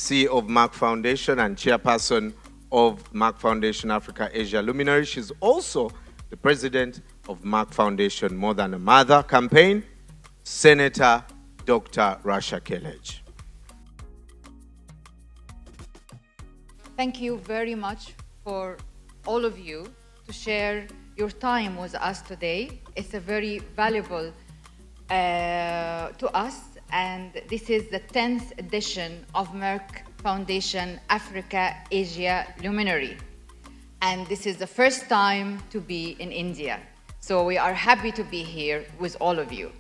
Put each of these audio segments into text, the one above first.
CEO of Merck Foundation and chairperson of Merck Foundation Africa Asia Luminary. She's also the president of Merck Foundation More Than a Mother campaign, Senator Dr. Rasha Kelej. Thank you very much for all of you to share your time with us today. It's a very valuable to us, and this is the 10th edition of Merck Foundation Africa Asia Luminary. And this is the first time to be in India. So we are happy to be here with all of you.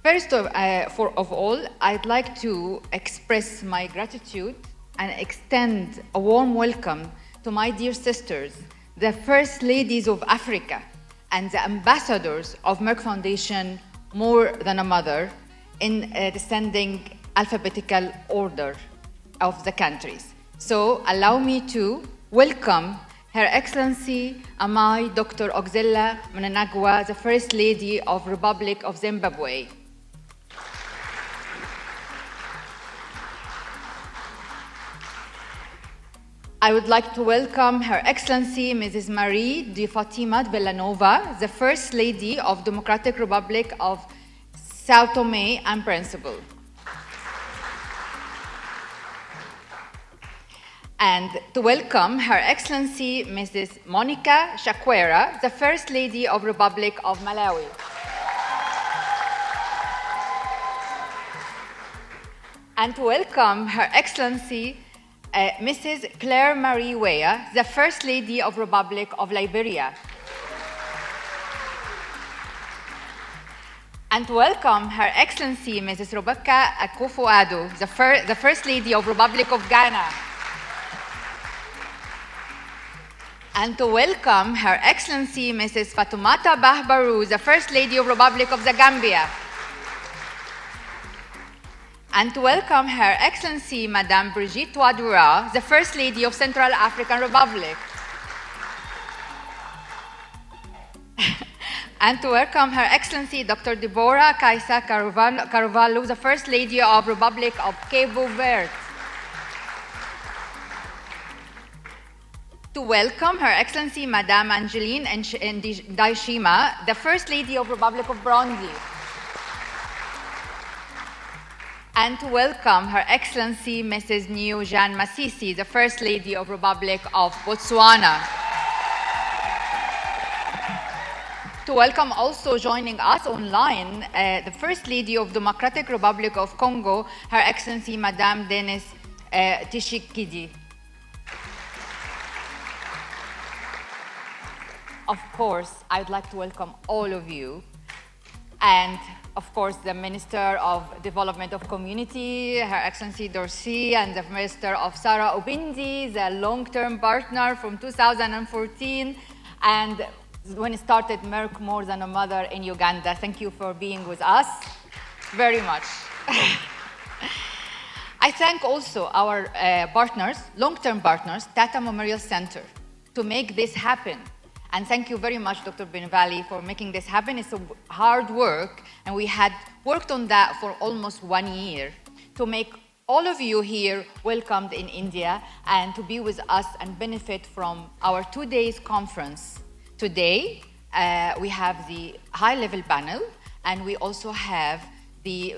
First of all, I'd like to express my gratitude and extend a warm welcome to my dear sisters, the First Ladies of Africa and the ambassadors of Merck Foundation More Than a Mother in descending alphabetical order of the countries. So allow me to welcome Her Excellency Amai Dr. Oxella Mnangagwa, the First Lady of Republic of Zimbabwe. I would like to welcome Her Excellency Mrs. Marie de Fatima Villanova, the First Lady of Democratic Republic of Sao Tome and Principe. And to welcome Her Excellency Mrs. Monica Chakwera, the First Lady of Republic of Malawi. And to welcome Her Excellency Mrs. Claire Marie Weah, the First Lady of Republic of Liberia. And to welcome Her Excellency Mrs. Rebecca Akufo-Addo, the First Lady of Republic of Ghana. And to welcome Her Excellency Mrs. Fatoumata Bahbaru, the First Lady of Republic of the Gambia. And to welcome Her Excellency Madame Brigitte Ouattara, the First Lady of Central African Republic. And to welcome Her Excellency Dr. Deborah Kaisa Carvalho, the First Lady of Republic of Cabo Verde. To welcome Her Excellency Madame Angeline Ndayishimiye, the First Lady of Republic of Burundi. And to welcome Her Excellency Mrs. New Jean MASISI, the First Lady of Republic of Botswana. To welcome also joining us online, the First Lady of Democratic Republic of Congo, Her Excellency Madame Denis Tshisekedi. Of course, I'd like to welcome all of you, and of course, the Minister of Development of Community, Her Excellency Dorsey, and the Minister of Sarah Obindi, the long-term partner from 2014, and when it started Merck More Than a Mother in Uganda. Thank you for being with us very much. I thank also our partners, long-term partners, Tata Memorial Center, to make this happen. And thank you very much, Dr. Benvali, for making this happen. It's a hard work, and we had worked on that for almost 1 year to make all of you here welcomed in India and to be with us and benefit from our 2 days conference. Today, we have the high-level panel, and we also have the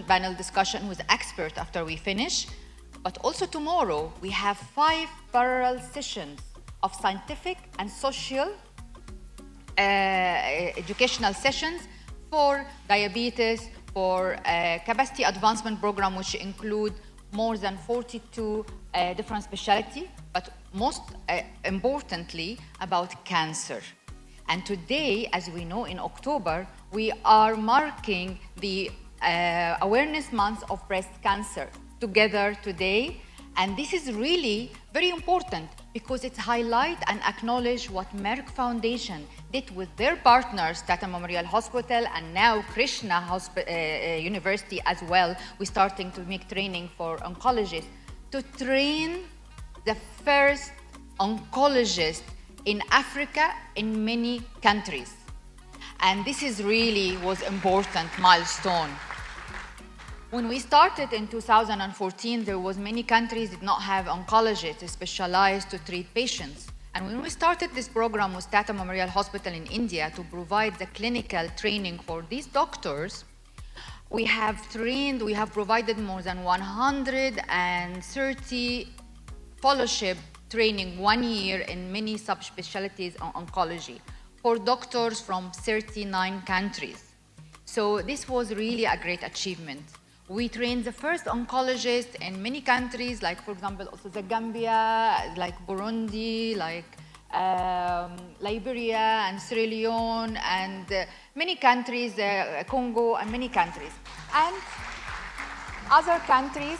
panel discussion with experts after we finish. But also tomorrow, we have 5 parallel sessions of scientific and social educational sessions for diabetes, for capacity advancement program, which include more than 42 different specialties, but most importantly about cancer. And today, as we know, in October, we are marking the Awareness Month of Breast Cancer together today. And this is really very important because it highlights and acknowledges what Merck Foundation did with their partners, Tata Memorial Hospital and now Krishna University as well. We're starting to make training for oncologists to train the first oncologist in Africa in many countries. And this is really was important milestone. When we started in 2014, there was many countries did not have oncologists specialized to treat patients. And when we started this program with Tata Memorial Hospital in India to provide the clinical training for these doctors, we have provided more than 130 fellowship training 1 year in many subspecialties on oncology for doctors from 39 countries. So this was really a great achievement. We trained the first oncologist in many countries, like for example, also the Gambia, like Burundi, like Liberia and Sierra Leone, and many countries, Congo and many countries. And other countries,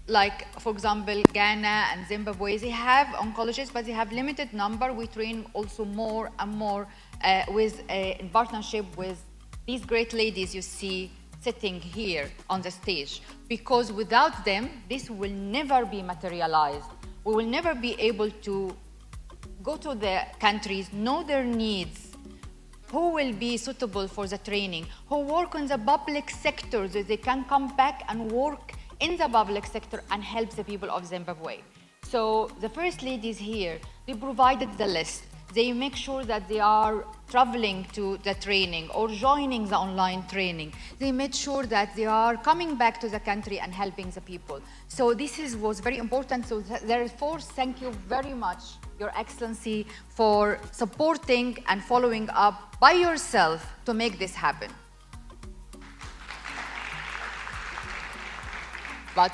like for example, Ghana and Zimbabwe, they have oncologists, but they have limited number. We train also more and more in partnership with these great ladies you see sitting here on the stage, because without them, this will never be materialized. We will never be able to go to the countries, know their needs, who will be suitable for the training, who work in the public sector so they can come back and work in the public sector and help the people of Zimbabwe. So the first ladies here, they provided the list. They make sure that they are traveling to the training or joining the online training. They made sure that they are coming back to the country and helping the people. So this was very important. So therefore, thank you very much, Your Excellency, for supporting and following up by yourself to make this happen. But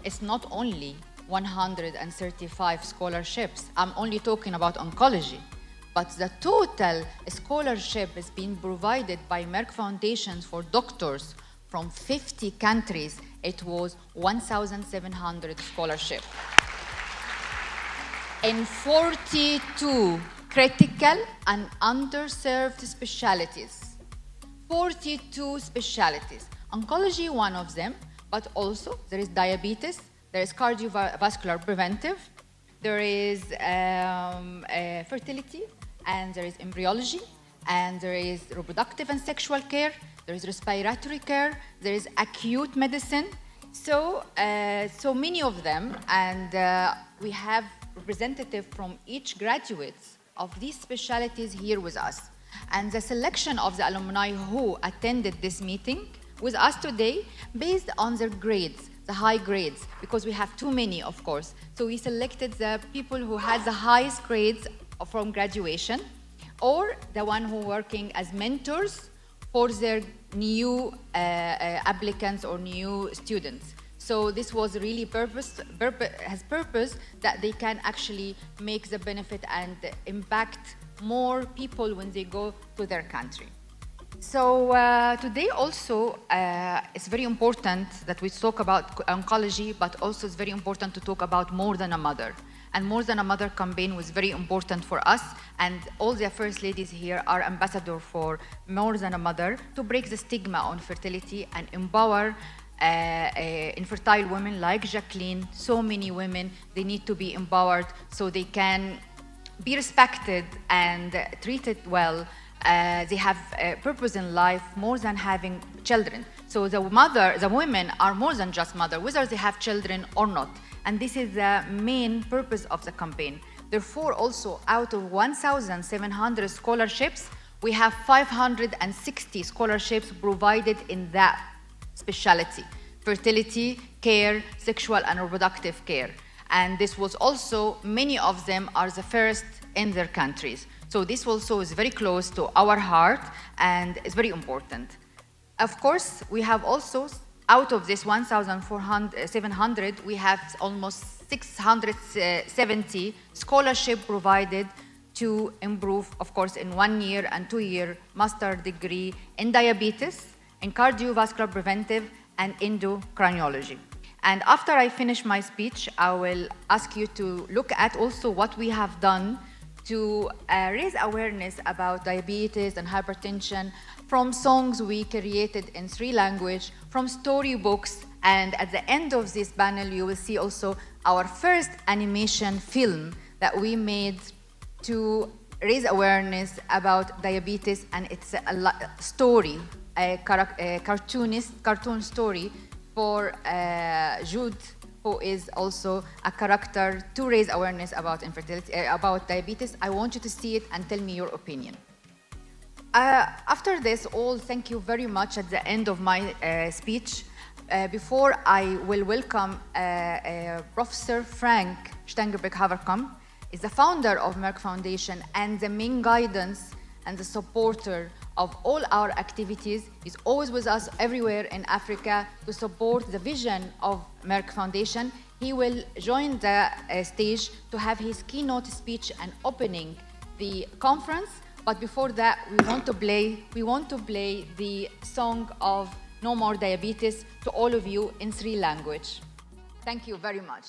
it's not only 135 scholarships. I'm only talking about oncology. But the total scholarship is being provided by Merck Foundations for doctors from 50 countries. It was 1,700 scholarships. In 42 critical and underserved specialties. 42 specialties. Oncology, one of them, but also there is diabetes, there is cardiovascular preventive, there is fertility, and there is embryology, and there is reproductive and sexual care, there is respiratory care, there is acute medicine. So many of them, and we have representatives from each graduates of these specialties here with us. And the selection of the alumni who attended this meeting with us today based on their grades, the high grades, because we have too many, of course. So we selected the people who had the highest grades from graduation, or the one who are working as mentors for their new applicants or new students. So this was really has purpose that they can actually make the benefit and impact more people when they go to their country. So today also, it's very important that we talk about oncology, but also it's very important to talk about More Than a Mother. And More Than a Mother campaign was very important for us, and all the first ladies here are ambassadors for More Than a Mother to break the stigma on fertility and empower infertile women like Jacqueline. So many women, they need to be empowered so they can be respected and treated well. They have a purpose in life more than having children. So the women are more than just mother, whether they have children or not. And this is the main purpose of the campaign. Therefore, also out of 1,700 scholarships, we have 560 scholarships provided in that specialty: fertility care, sexual and reproductive care. And this was also, many of them are the first in their countries. So this also is very close to our heart and it's very important. Of course, we have also, out of this 1,700, we have almost 670 scholarship provided to improve, of course, in 1 year and 2 year master degree in diabetes, in cardiovascular preventive, and endocrinology. And after I finish my speech, I will ask you to look at also what we have done to raise awareness about diabetes and hypertension from songs we created in 3 languages, from storybooks, and at the end of this panel you will see also our first animation film that we made to raise awareness about diabetes, and it's a story, a cartoon story for Jude, who is also a character to raise awareness about infertility, about diabetes. I want you to see it and tell me your opinion. After this all, thank you very much at the end of my speech. Before I will welcome Professor Frank Stangenberg-Haverkamp, is the founder of Merck Foundation and the main guidance and the supporter of all our activities. He's always with us everywhere in Africa to support the vision of Merck Foundation. He will join the stage to have his keynote speech and opening the conference. But before that, we want to play the song of No More Diabetes to all of you in 3 languages. Thank you very much.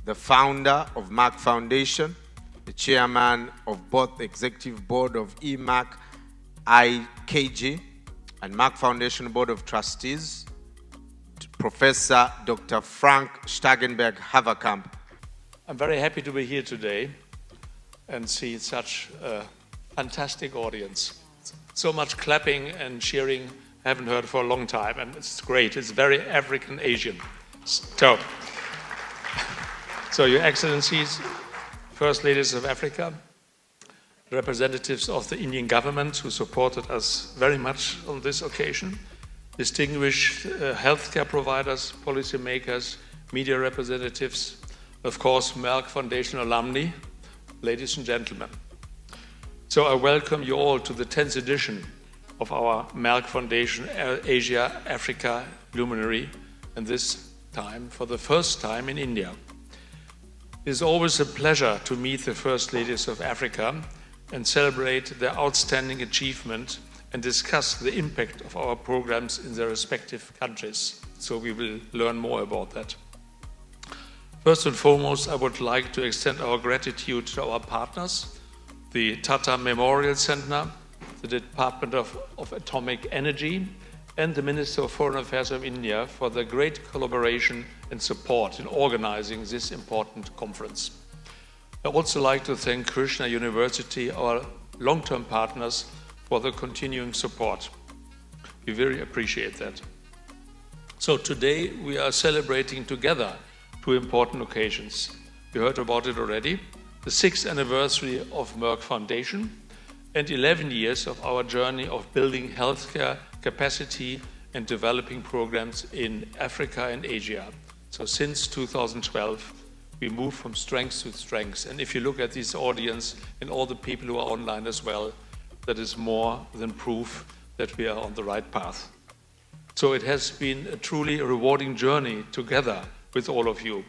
The founder of Merck Foundation, the chairman of both the executive board of Merck IKG and Merck Foundation Board of Trustees, Professor Dr. Frank Stangenberg-Haverkamp. I'm very happy to be here today and see such a fantastic audience. So much clapping and cheering I haven't heard for a long time, and it's great. It's very African Asian. So Your Excellencies, First Ladies of Africa, representatives of the Indian government who supported us very much on this occasion, distinguished healthcare providers, policymakers, media representatives, of course, Merck Foundation alumni, ladies and gentlemen. So I welcome you all to the 10th edition of our Merck Foundation Asia Africa Luminary, and this time for the first time in India. It is always a pleasure to meet the First Ladies of Africa and celebrate their outstanding achievement and discuss the impact of our programs in their respective countries. So we will learn more about that. First and foremost, I would like to extend our gratitude to our partners, the Tata Memorial Center, the Department of Atomic Energy, and the Minister of Foreign Affairs of India for their great collaboration and support in organizing this important conference. I also like to thank Krishna University, our long-term partners, for the continuing support. We very appreciate that. So today we are celebrating together 2 important occasions. You heard about it already, the 6th anniversary of Merck Foundation and 11 years of our journey of building healthcare capacity and developing programs in Africa and Asia. So since 2012, we move from strength to strength. And if you look at this audience and all the people who are online as well, that is more than proof that we are on the right path. So it has been a truly rewarding journey together with all of you,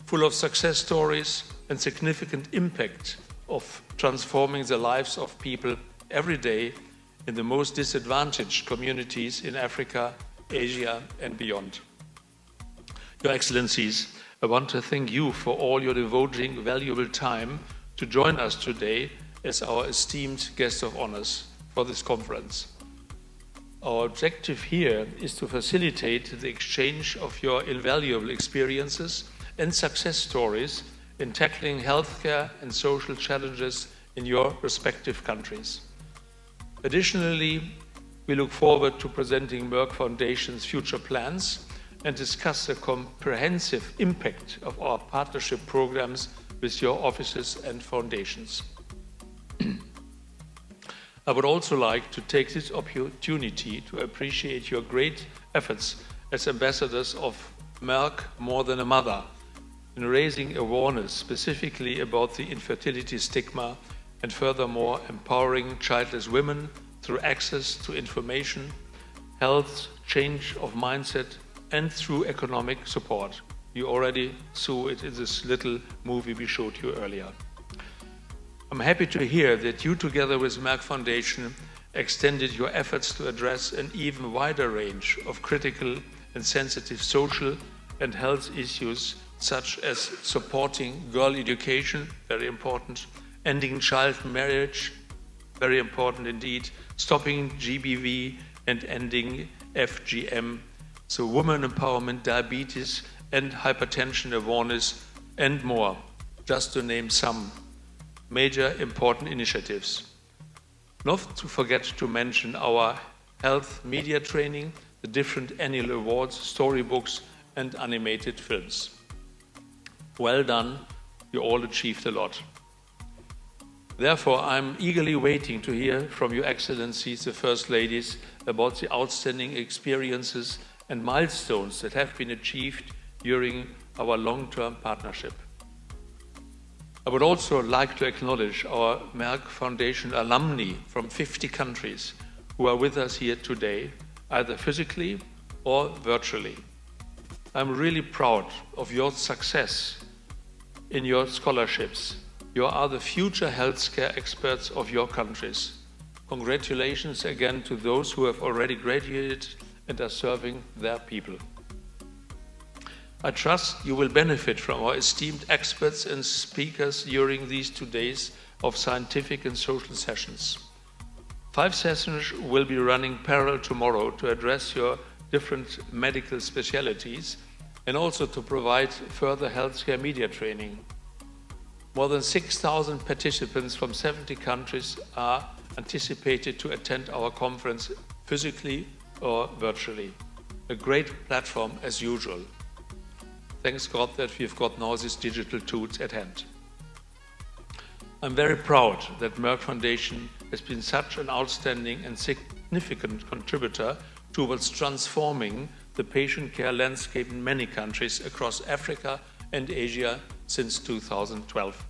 full of success stories and significant impact of transforming the lives of people every day in the most disadvantaged communities in Africa, Asia, and beyond. Your Excellencies, I want to thank you for all your devoting valuable time to join us today as our esteemed guest of honors for this conference. Our objective here is to facilitate the exchange of your invaluable experiences and success stories in tackling healthcare and social challenges in your respective countries. Additionally, we look forward to presenting Merck Foundation's future plans and discuss the comprehensive impact of our partnership programs with your offices and foundations. I would also like to take this opportunity to appreciate your great efforts as ambassadors of Merck More Than a Mother in raising awareness specifically about the infertility stigma and furthermore empowering childless women through access to information, health, change of mindset, and through economic support. You already saw it in this little movie we showed you earlier. I'm happy to hear that you, together with Merck Foundation, extended your efforts to address an even wider range of critical and sensitive social and health issues, such as supporting girl education, very important, ending child marriage, very important indeed, stopping GBV and ending FGM, so women empowerment, diabetes, and hypertension awareness, and more, just to name some major important initiatives. Not to forget to mention our health media training, the different annual awards, storybooks, and animated films. Well done, you all achieved a lot. Therefore, I'm eagerly waiting to hear from Your Excellencies, the First Ladies, about the outstanding experiences and milestones that have been achieved during our long-term partnership. I would also like to acknowledge our Merck Foundation alumni from 50 countries who are with us here today, either physically or virtually. I'm really proud of your success in your scholarships. You are the future healthcare experts of your countries. Congratulations again to those who have already graduated and are serving their people. I trust you will benefit from our esteemed experts and speakers during these 2 days of scientific and social sessions. 5 sessions will be running parallel tomorrow to address your different medical specialties and also to provide further healthcare media training. More than 6,000 participants from 70 countries are anticipated to attend our conference physically or virtually. A great platform as usual. Thanks God that we've got now these digital tools at hand. I'm very proud that Merck Foundation has been such an outstanding and significant contributor towards transforming the patient care landscape in many countries across Africa and Asia since 2012.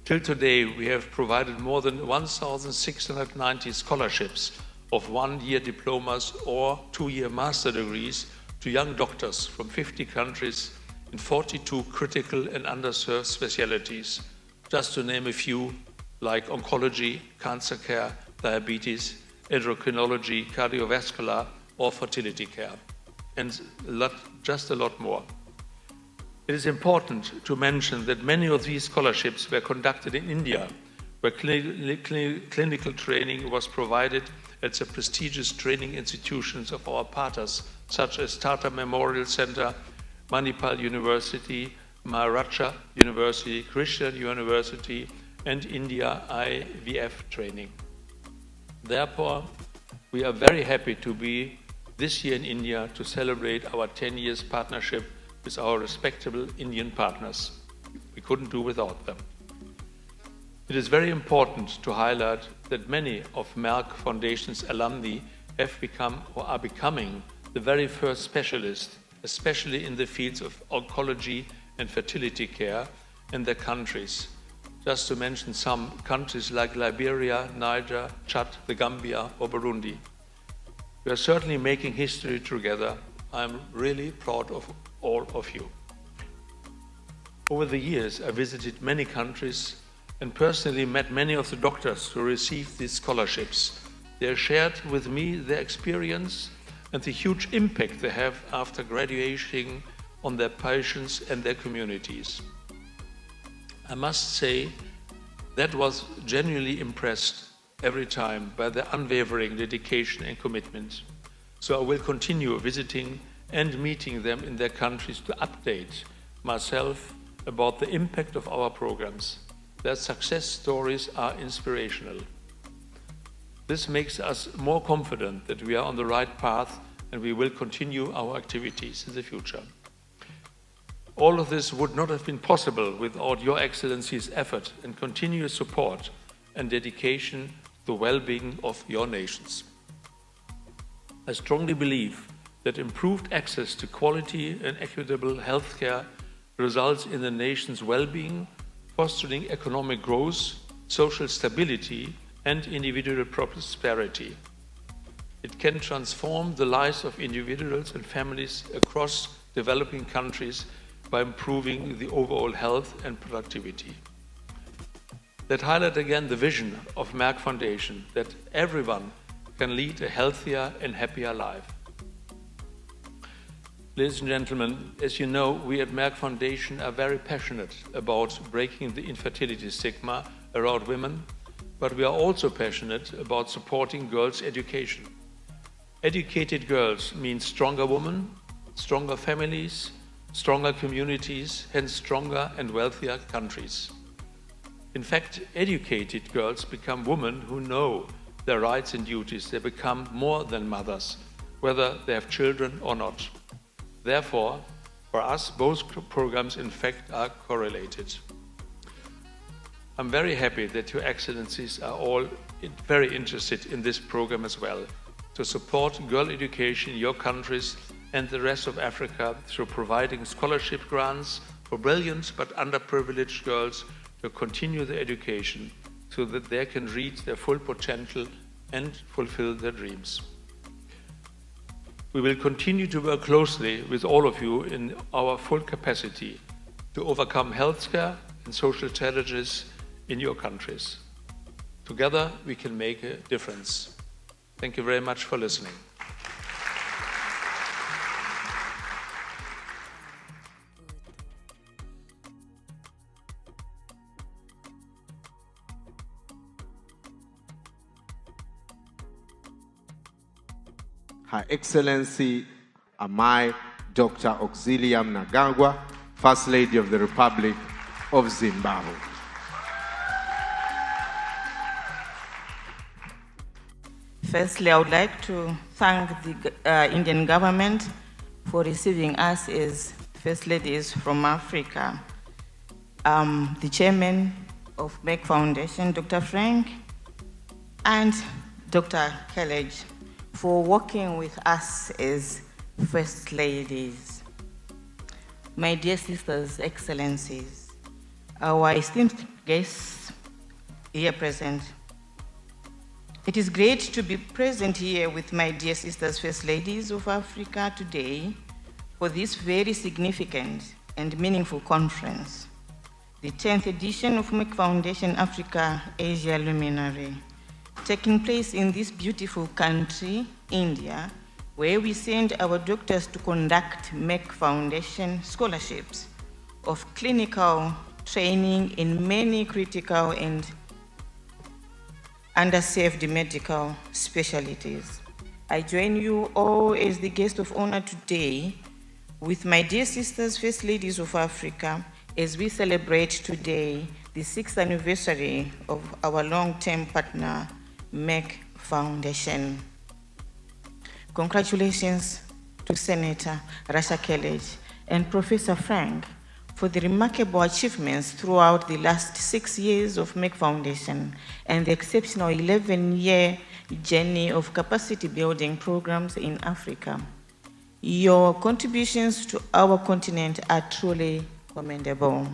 Till today, we have provided more than 1,690 scholarships of 1-year diplomas or 2-year master degrees to young doctors from 50 countries in 42 critical and underserved specialties, just to name a few like oncology, cancer care, diabetes, endocrinology, cardiovascular, or fertility care, and just a lot more. It is important to mention that many of these scholarships were conducted in India, where clinical training was provided at the prestigious training institutions of our partners, such as Tata Memorial Center, Manipal University, Maharashtra University, Krishna University, and India IVF training. Therefore, we are very happy to be this year in India to celebrate our 10 years partnership with our respectable Indian partners. We couldn't do without them. It is very important to highlight that many of Merck Foundation's alumni have become or are becoming the very first specialists, especially in the fields of oncology and fertility care in their countries. Just to mention some countries like Liberia, Niger, Chad, the Gambia, or Burundi. We are certainly making history together. I'm really proud of all of you. Over the years, I visited many countries and personally met many of the doctors who received these scholarships. They shared with me their experience and the huge impact they have after graduating on their patients and their communities. I must say that was genuinely impressed every time by their unwavering dedication and commitment. So I will continue visiting and meeting them in their countries to update myself about the impact of our programs. Their success stories are inspirational. This makes us more confident that we are on the right path and we will continue our activities in the future. All of this would not have been possible without Your Excellency's effort and continuous support and dedication to the well-being of your nations. I strongly believe that improved access to quality and equitable healthcare results in the nation's well-being, fostering economic growth, social stability, and individual prosperity. It can transform the lives of individuals and families across developing countries by improving the overall health and productivity. That highlight again the vision of Merck Foundation, that everyone can lead a healthier and happier life. Ladies and gentlemen, as you know, we at Merck Foundation are very passionate about breaking the infertility stigma around women, but we are also passionate about supporting girls' education. Educated girls mean stronger women, stronger families, stronger communities, hence stronger and wealthier countries. In fact, educated girls become women who know their rights and duties. They become more than mothers, whether they have children or not. Therefore, for us, both programs in fact are correlated. I'm very happy that Your Excellencies are all very interested in this program as well, to support girl education in your countries and the rest of Africa through providing scholarship grants for brilliant but underprivileged girls to continue their education so that they can reach their full potential and fulfill their dreams. We will continue to work closely with all of you in our full capacity to overcome healthcare and social challenges in your countries. Together, we can make a difference. Thank you very much for listening. Her Excellency Amai Dr. Auxilia Mnangagwa, First Lady of the Republic of Zimbabwe. Firstly, I would like to thank the Indian government for receiving us as First Ladies from Africa. The chairman of Merck Foundation, Dr. Frank, and Dr. Kelej for working with us as First Ladies. My dear sisters, excellencies, our esteemed guests here present, it is great to be present here with my dear sisters, First Ladies of Africa today for this very significant and meaningful conference, the 10th edition of Merck Foundation Africa Asia Luminary, taking place in this beautiful country, India, where we send our doctors to conduct Merck Foundation scholarships of clinical training in many critical and underserved medical specialties. I join you all as the guest of honor today with my dear sisters, First Ladies of Africa, as we celebrate today the 6th anniversary of our long-term partner, Merck Foundation. Congratulations to Senator Rasha Kelej and Professor Frank for the remarkable achievements throughout the last 6 years of Merck Foundation and the exceptional 11-year journey of capacity building programs in Africa. Your contributions to our continent are truly commendable.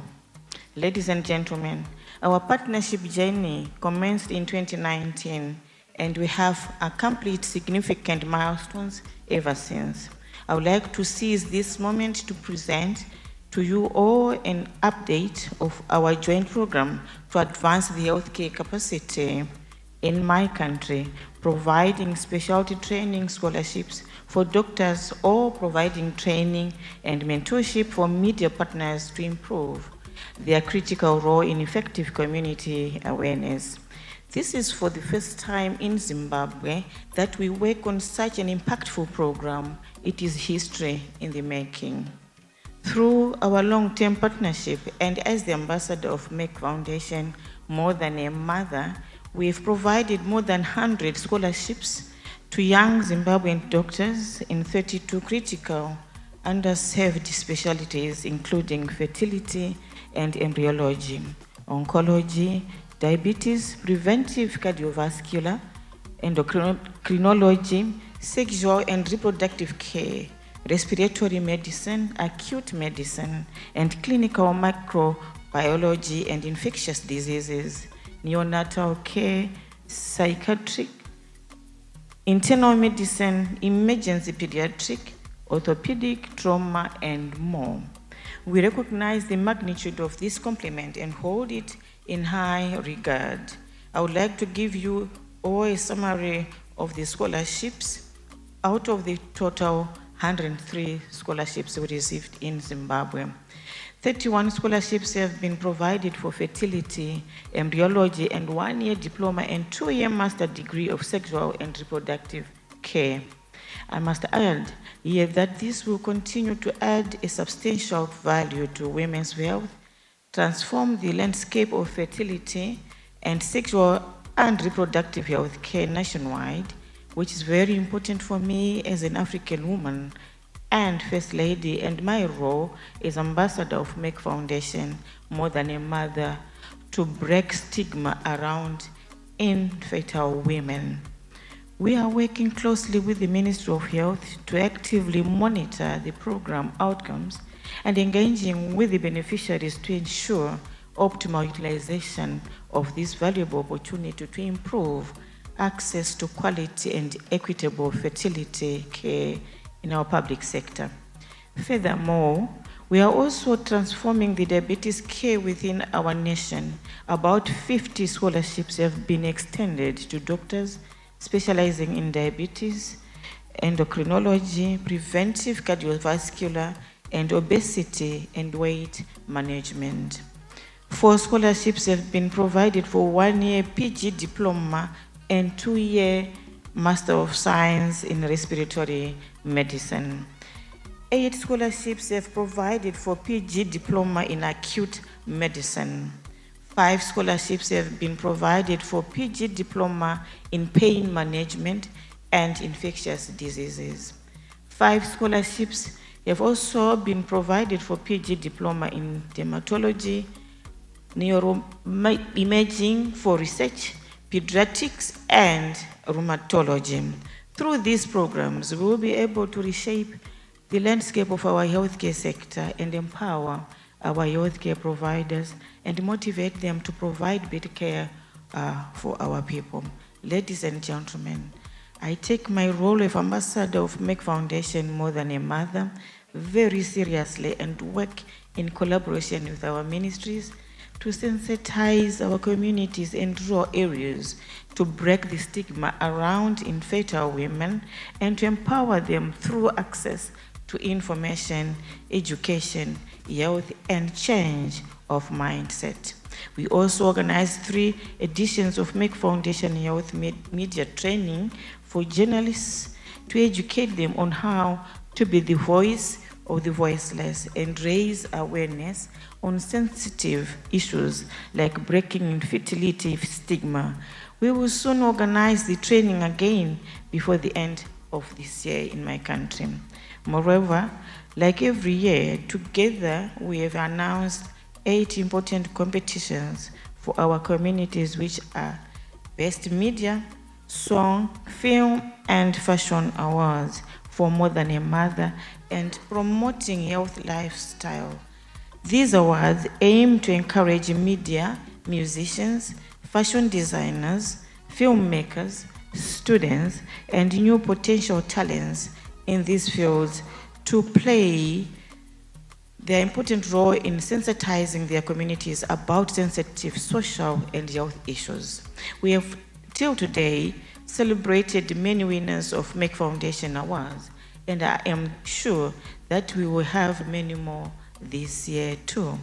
Ladies and gentlemen, our partnership journey commenced in 2019, and we have accomplished significant milestones ever since. I would like to seize this moment to present to you all an update of our joint program to advance the healthcare capacity in my country, providing specialty training scholarships for doctors or providing training and mentorship for media partners to improve their critical role in effective community awareness. This is for the first time in Zimbabwe that we work on such an impactful program. It is history in the making. Through our long-term partnership and as the ambassador of Merck Foundation, More Than a Mother, we have provided more than 100 scholarships to young Zimbabwean doctors in 32 critical underserved specialties, including fertility and embryology, oncology, diabetes, preventive cardiovascular, endocrinology, sexual and reproductive care, respiratory medicine, acute medicine, and clinical microbiology and infectious diseases, neonatal care, psychiatric, internal medicine, emergency pediatric, orthopedic, trauma, and more. We recognize the magnitude of this compliment and hold it in high regard. I would like to give you all a summary of the scholarships out of the total 103 scholarships we received in Zimbabwe. 31 scholarships have been provided for fertility, embryology, and 1-year diploma and 2-year master degree of sexual and reproductive care. I must add here that this will continue to add a substantial value to women's health, transform the landscape of fertility and sexual and reproductive health care nationwide, which is very important for me as an African woman and First Lady, and my role as ambassador of Merck Foundation, More Than a Mother, to break stigma around infertile women. We are working closely with the Ministry of Health to actively monitor the program outcomes and engaging with the beneficiaries to ensure optimal utilization of this valuable opportunity to improve access to quality and equitable fertility care in our public sector. Furthermore, we are also transforming the diabetes care within our nation. About 50 scholarships have been extended to doctors specializing in diabetes, endocrinology, preventive cardiovascular, and obesity and weight management. 4 scholarships have been provided for 1-year PG diploma and 2-year Master of Science in Respiratory Medicine. 8 scholarships have provided for PG diploma in acute medicine. 5 scholarships have been provided for PG diploma in pain management and infectious diseases. 5 scholarships have also been provided for PG diploma in dermatology, neuroimaging for research, pediatrics, and rheumatology. Through these programs, we will be able to reshape the landscape of our healthcare sector and empower our healthcare providers and motivate them to provide better care for our people. Ladies and gentlemen, I take my role of ambassador of Merck Foundation, More Than a Mother, very seriously and work in collaboration with our ministries to sensitize our communities and rural areas to break the stigma around infertile women and to empower them through access to information, education, health, and change of mindset. We also organized 3 editions of Merck Foundation Health Media Training for journalists to educate them on how to be the voice of the voiceless and raise awareness on sensitive issues like breaking infertility stigma. We will soon organize the training again before the end of this year in my country. Moreover, like every year, together we have announced 8 important competitions for our communities, which are Best Media, Song, Film, and Fashion Awards for More Than a Mother and promoting health lifestyle. These awards aim to encourage media, musicians, fashion designers, filmmakers, students, and new potential talents in these fields to play their important role in sensitizing their communities about sensitive social and health issues. We have, till today, celebrated many winners of Merck Foundation Awards, and I am sure that we will have many more this year too.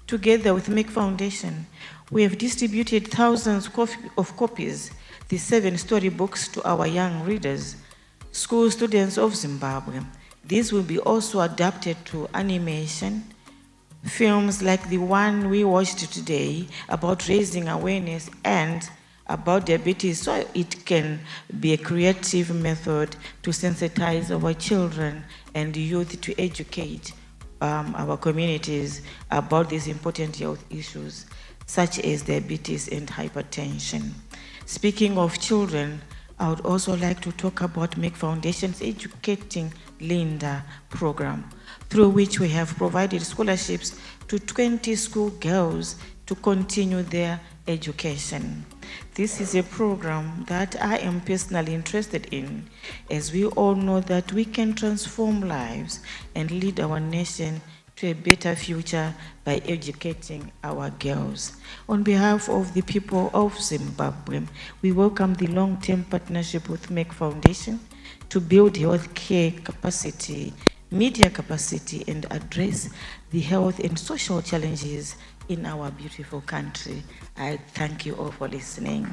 Together with Merck Foundation, we have distributed thousands of copies, the 7 storybooks to our young readers, school students of Zimbabwe. These will be also adapted to animation, films like the one we watched today about raising awareness and about diabetes, so it can be a creative method to sensitize our children and youth to educate our communities about these important health issues, such as diabetes and hypertension. Speaking of children, I would also like to talk about Merck Foundation's Educating Linda program, through which we have provided scholarships to 20 school girls to continue their education. This is a program that I am personally interested in, as we all know that we can transform lives and lead our nation to a better future by educating our girls. On behalf of the people of Zimbabwe, we welcome the long-term partnership with Merck Foundation to build healthcare capacity, media capacity, and address the health and social challenges in our beautiful country. I thank you all for listening.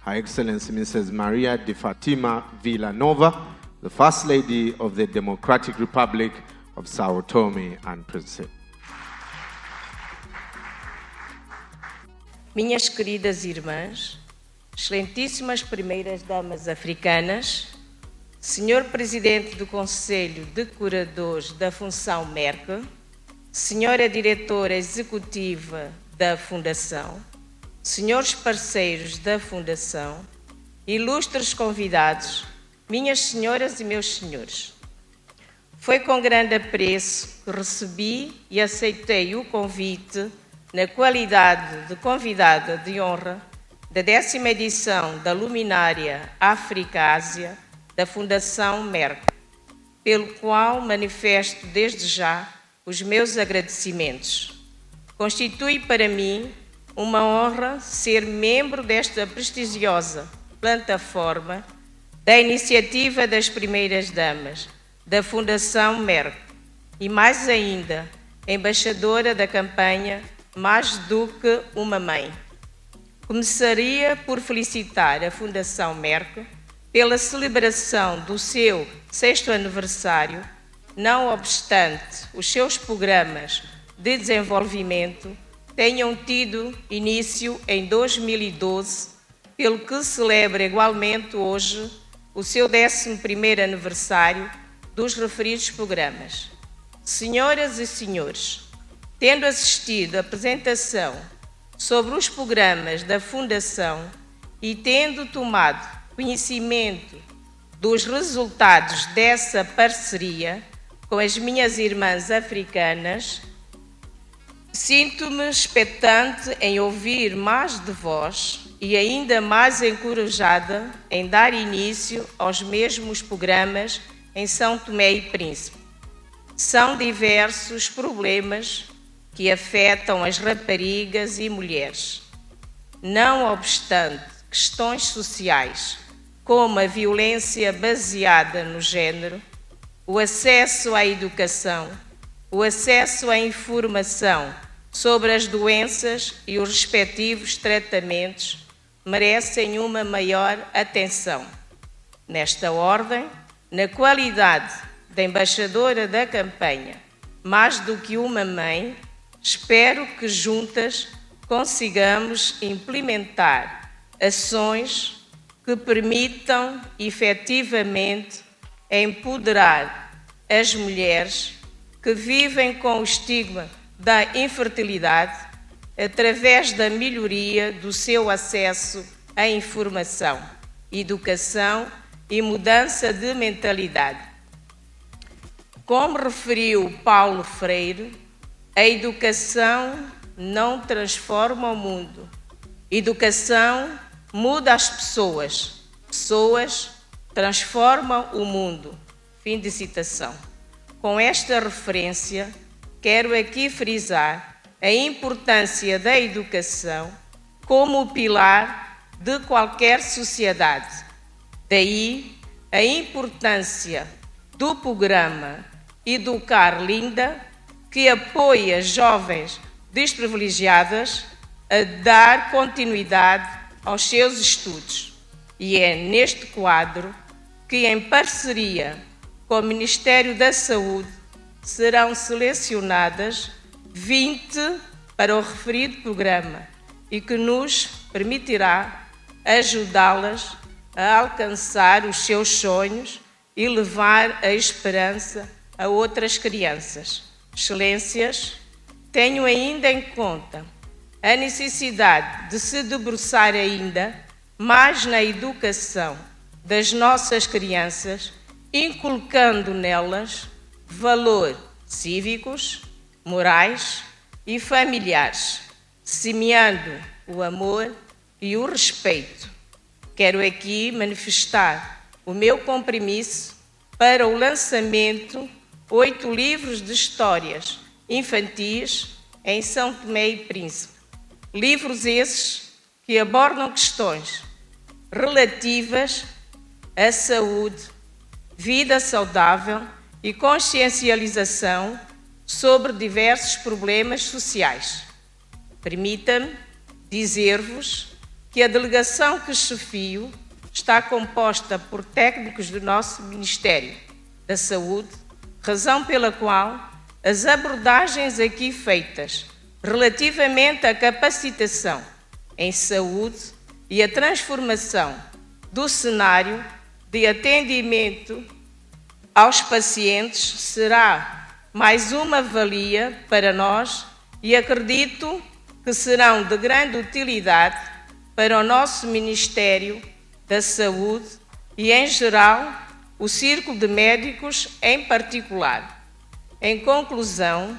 Her Excellency Mrs. Maria de Fatima Villanova, the First Lady of the Democratic Republic of Sao Tome and Principe. Minhas queridas irmãs, excelentíssimas primeiras damas africanas, Senhor Presidente do Conselho de Curadores da Fundação Merck, Senhora Diretora Executiva da Fundação, Senhores parceiros da Fundação, ilustres convidados, minhas senhoras e meus senhores. Foi com grande apreço que recebi e aceitei o convite na qualidade de convidada de honra da 10ª edição da Luminária África-Ásia da Fundação Merck, pelo qual manifesto desde já os meus agradecimentos. Constitui para mim uma honra ser membro desta prestigiosa plataforma da iniciativa das primeiras damas da Fundação Merck e, mais ainda, embaixadora da campanha Mais do que uma Mãe. Começaria por felicitar a Fundação Merck pela celebração do seu 6º aniversário, não obstante os seus programas de desenvolvimento tenham tido início em 2012, pelo que celebra igualmente hoje o seu 11º aniversário dos referidos programas. Senhoras e senhores, tendo assistido à apresentação sobre os programas da Fundação e tendo tomado conhecimento dos resultados dessa parceria com as minhas irmãs africanas, sinto-me expectante em ouvir mais de vós e ainda mais encorajada em dar início aos mesmos programas em São Tomé e Príncipe. São diversos problemas que afetam as raparigas e mulheres. Não obstante questões sociais, como a violência baseada no género, o acesso à educação, o acesso à informação sobre as doenças e os respectivos tratamentos merecem uma maior atenção. Nesta ordem, na qualidade de embaixadora da campanha Mais do que uma Mãe, espero que juntas consigamos implementar ações que permitam efetivamente empoderar as mulheres que vivem com o estigma da infertilidade através da melhoria do seu acesso à informação, educação e mudança de mentalidade. Como referiu Paulo Freire, a educação não transforma o mundo. Educação muda as pessoas. Pessoas transformam o mundo. Fim de citação. Com esta referência, quero aqui frisar a importância da educação como o pilar de qualquer sociedade. Daí a importância do programa Educar Linda, que apoia jovens desprivilegiadas a dar continuidade aos seus estudos. E é neste quadro que, em parceria com o Ministério da Saúde, serão selecionadas 20 para o referido programa e que nos permitirá ajudá-las a alcançar os seus sonhos e levar a esperança a outras crianças. Excelências, tenho ainda em conta a necessidade de se debruçar ainda mais na educação das nossas crianças, inculcando nelas valores cívicos, morais e familiares, semeando o amor e o respeito. Quero aqui manifestar o meu compromisso para o lançamento 8 livros de histórias infantis em São Tomé e Príncipe. Livros esses que abordam questões relativas à saúde, vida saudável e consciencialização sobre diversos problemas sociais. Permita-me dizer-vos que a delegação que chefio está composta por técnicos do nosso Ministério da Saúde, razão pela qual as abordagens aqui feitas relativamente à capacitação em saúde e a transformação do cenário de atendimento aos pacientes será mais uma valia para nós e acredito que serão de grande utilidade para o nosso Ministério da Saúde e, em geral, o Círculo de Médicos em particular. Em conclusão,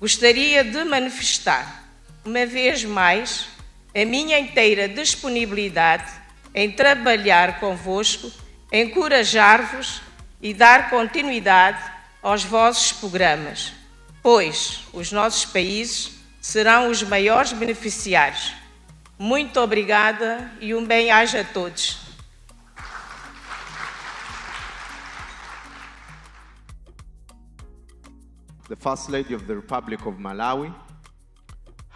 gostaria de manifestar, uma vez mais, a minha inteira disponibilidade em trabalhar convosco, encorajar-vos e dar continuidade aos vossos programas, pois os nossos países serão os maiores beneficiários. Muito obrigada e bem-aja a todos. The First Lady of the Republic of Malawi,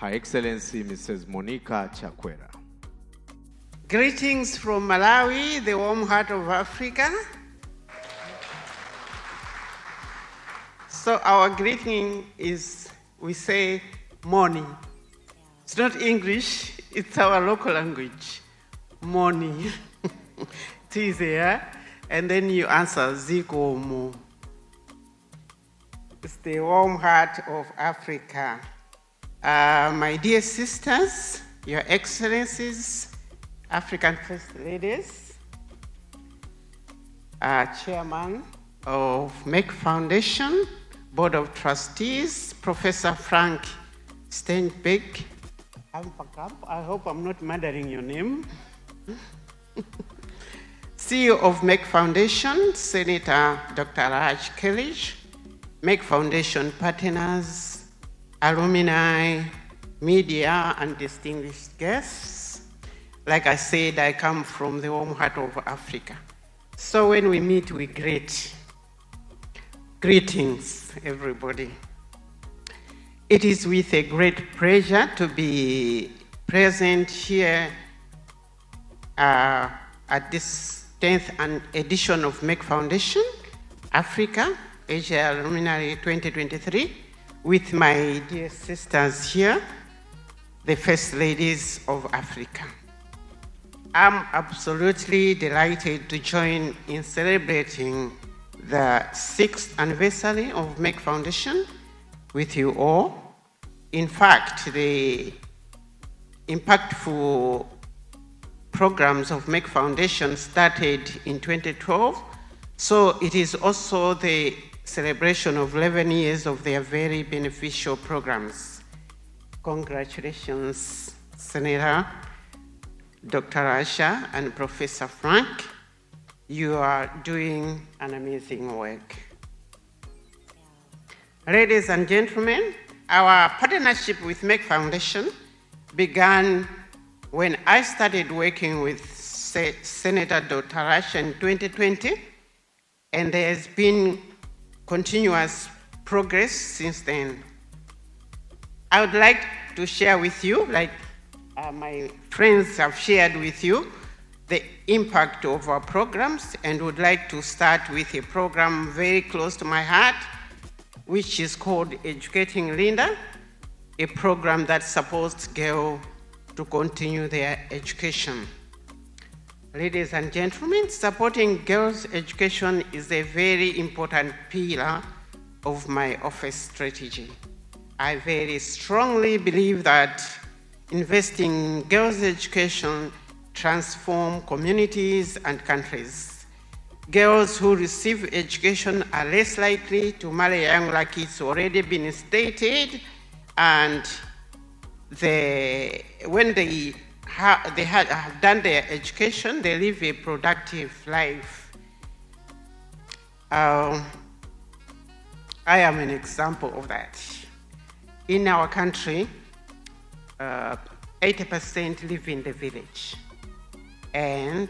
Her Excellency Mrs. Monica Chakwera. Greetings from Malawi, the warm heart of Africa. So our greeting is, we say, morning. It's not English, it's our local language. Morning. It is here. And then you answer, Zikomo. It's the warm heart of Africa. My dear sisters, Your Excellencies, African First Ladies, Chairman of Merck Foundation, Board of Trustees, Professor Frank Stangenberg-Haverkamp, I hope I'm not murdering your name. CEO of Merck Foundation, Senator Dr. Rasha Kelej, Merck Foundation partners, alumni, media, and distinguished guests. Like I said, I come from the warm heart of Africa. So when we meet, we greet. Greetings, everybody. It is with a great pleasure to be present here at this 10th edition of Merck Foundation, Africa, Asia Luminary 2023, with my dear sisters here, the First Ladies of Africa. I'm absolutely delighted to join in celebrating the 6th anniversary of Merck Foundation with you all. In fact, the impactful programs of Merck Foundation started in 2012, so it is also the celebration of 11 years of their very beneficial programs. Congratulations, Senator Dr. Rasha and Professor Frank. You are doing an amazing work. Ladies and gentlemen, our partnership with Merck Foundation began when I started working with Senator Dr. Rasha in 2020, and there has been continuous progress since then. I would like to share with you, like my friends have shared with you, the impact of our programs, and would like to start with a program very close to my heart, which is called Educating Linda, a program that supports girls to continue their education. Ladies and gentlemen, supporting girls' education is a very important pillar of my office strategy. I very strongly believe that investing in girls' education transforms communities and countries. Girls who receive education are less likely to marry young, like it's already been stated, and when they have done their education, they live a productive life. I am an example of that. In our country, 80% live in the village. And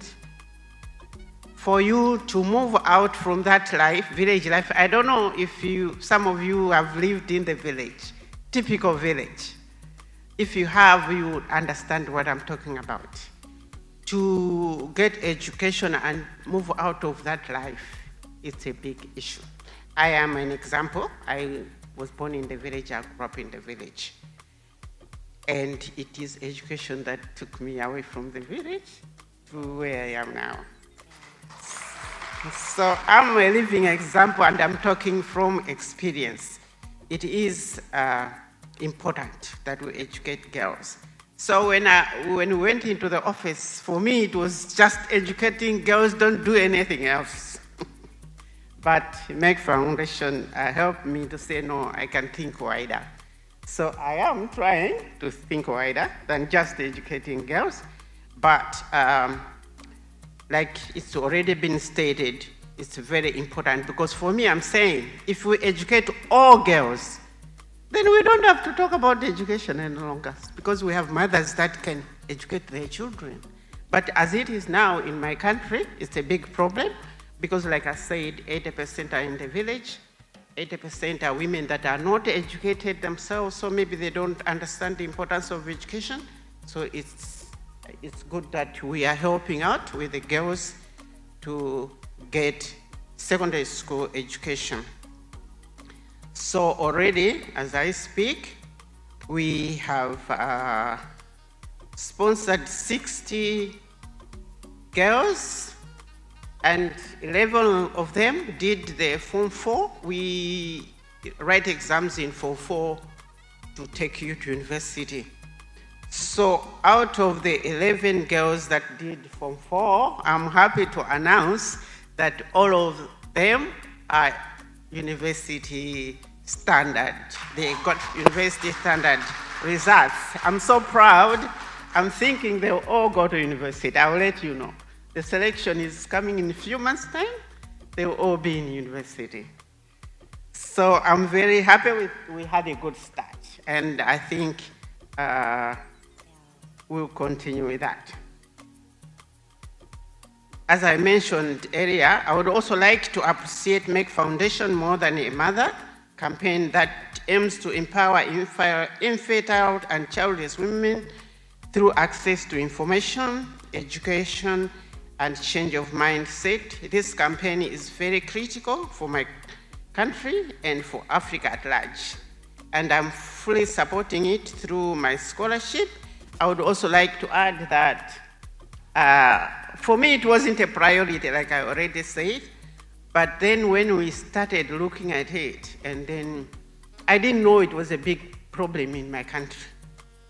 for you to move out from that life, village life, I don't know if some of you have lived in the village, typical village. If you have, you would understand what I'm talking about. to get education and move out of that life, it's a big issue. I am an example. I was born in the village, I grew up in the village. And it is education that took me away from the village to where I am now. So I'm a living example, and I'm talking from experience. It is important that we educate girls. So when we went into the office, for me it was just educating girls, don't do anything else. But Merck Foundation helped me to say, no, I can think wider. So I am trying to think wider than just educating girls, but like it's already been stated, it's very important, because for me, I'm saying, if we educate all girls, then we don't have to talk about education any longer, because we have mothers that can educate their children. But as it is now in my country, it's a big problem, because like I said, 80% are in the village, 80% are women that are not educated themselves, so maybe they don't understand the importance of education. So it's good that we are helping out with the girls to get secondary school education. So already, as I speak, we have sponsored 60 girls, and 11 of them did the Form 4. We write exams in Form 4 to take you to university. So out of the 11 girls that did Form 4, I'm happy to announce that all of them are university standard. They got university standard results. I'm so proud. I'm thinking they'll all go to university. I'll let you know. The selection is coming in a few months' time. They'll all be in university. So I'm very happy we had a good start. And I think we'll continue with that. As I mentioned earlier, I would also like to appreciate Merck Foundation More Than a Mother campaign that aims to empower infertile and childless women through access to information, education, and change of mindset. This campaign is very critical for my country and for Africa at large. And I'm fully supporting it through my scholarship. I would also like to add that for me, it wasn't a priority, like I already said, but then when we started looking at it, and then I didn't know it was a big problem in my country.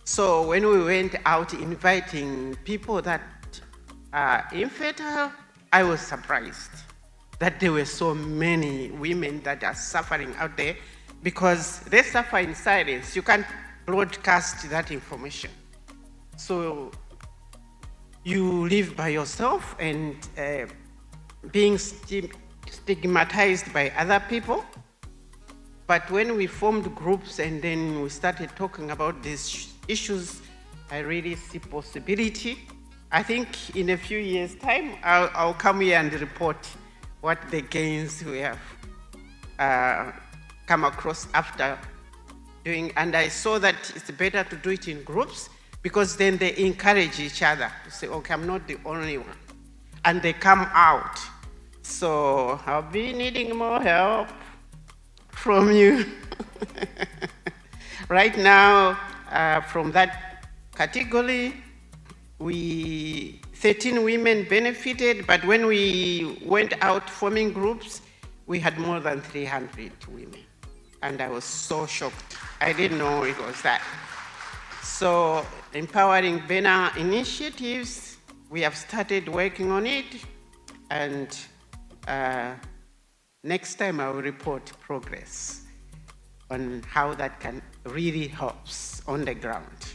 So when we went out inviting people that are infertile, I was surprised that there were so many women that are suffering out there, because they suffer in silence. You can't broadcast that information. So you live by yourself and being stigmatized by other people. But when we formed groups and then we started talking about these issues, I really see possibility. I think in a few years' time, I'll come here and report what the gains we have come across after doing. And I saw that it's better to do it in groups, because then they encourage each other to say, okay, I'm not the only one. And they come out. So I'll be needing more help from you. Right now, from that category, 13 women benefited, but when we went out forming groups, we had more than 300 women. And I was so shocked. I didn't know it was that. So empowering banner initiatives, we have started working on it, and next time I will report progress on how that can really help on the ground.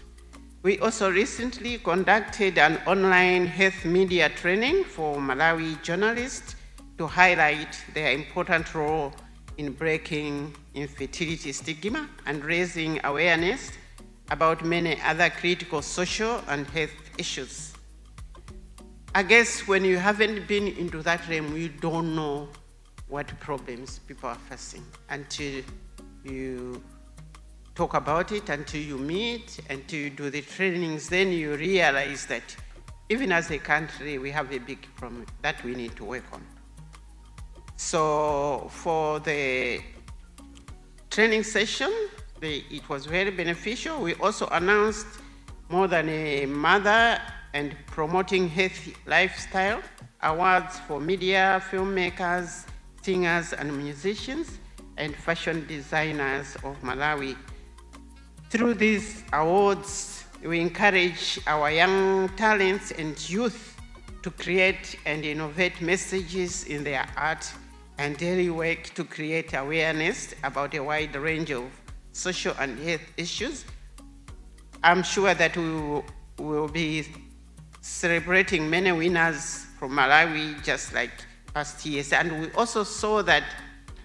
We also recently conducted an online health media training for Malawi journalists to highlight their important role in breaking infertility stigma and raising awareness about many other critical social and health issues. I guess when you haven't been into that realm, you don't know what problems people are facing until you talk about it, until you meet, until you do the trainings, then you realize that even as a country, we have a big problem that we need to work on. So for the training session, it was very beneficial. We also announced more than a mother and promoting healthy lifestyle awards for media, filmmakers, singers and musicians, and fashion designers of Malawi. Through these awards, we encourage our young talents and youth to create and innovate messages in their art and daily work to create awareness about a wide range of social and health issues. I'm sure that we will be celebrating many winners from Malawi, just like past years. And we also saw that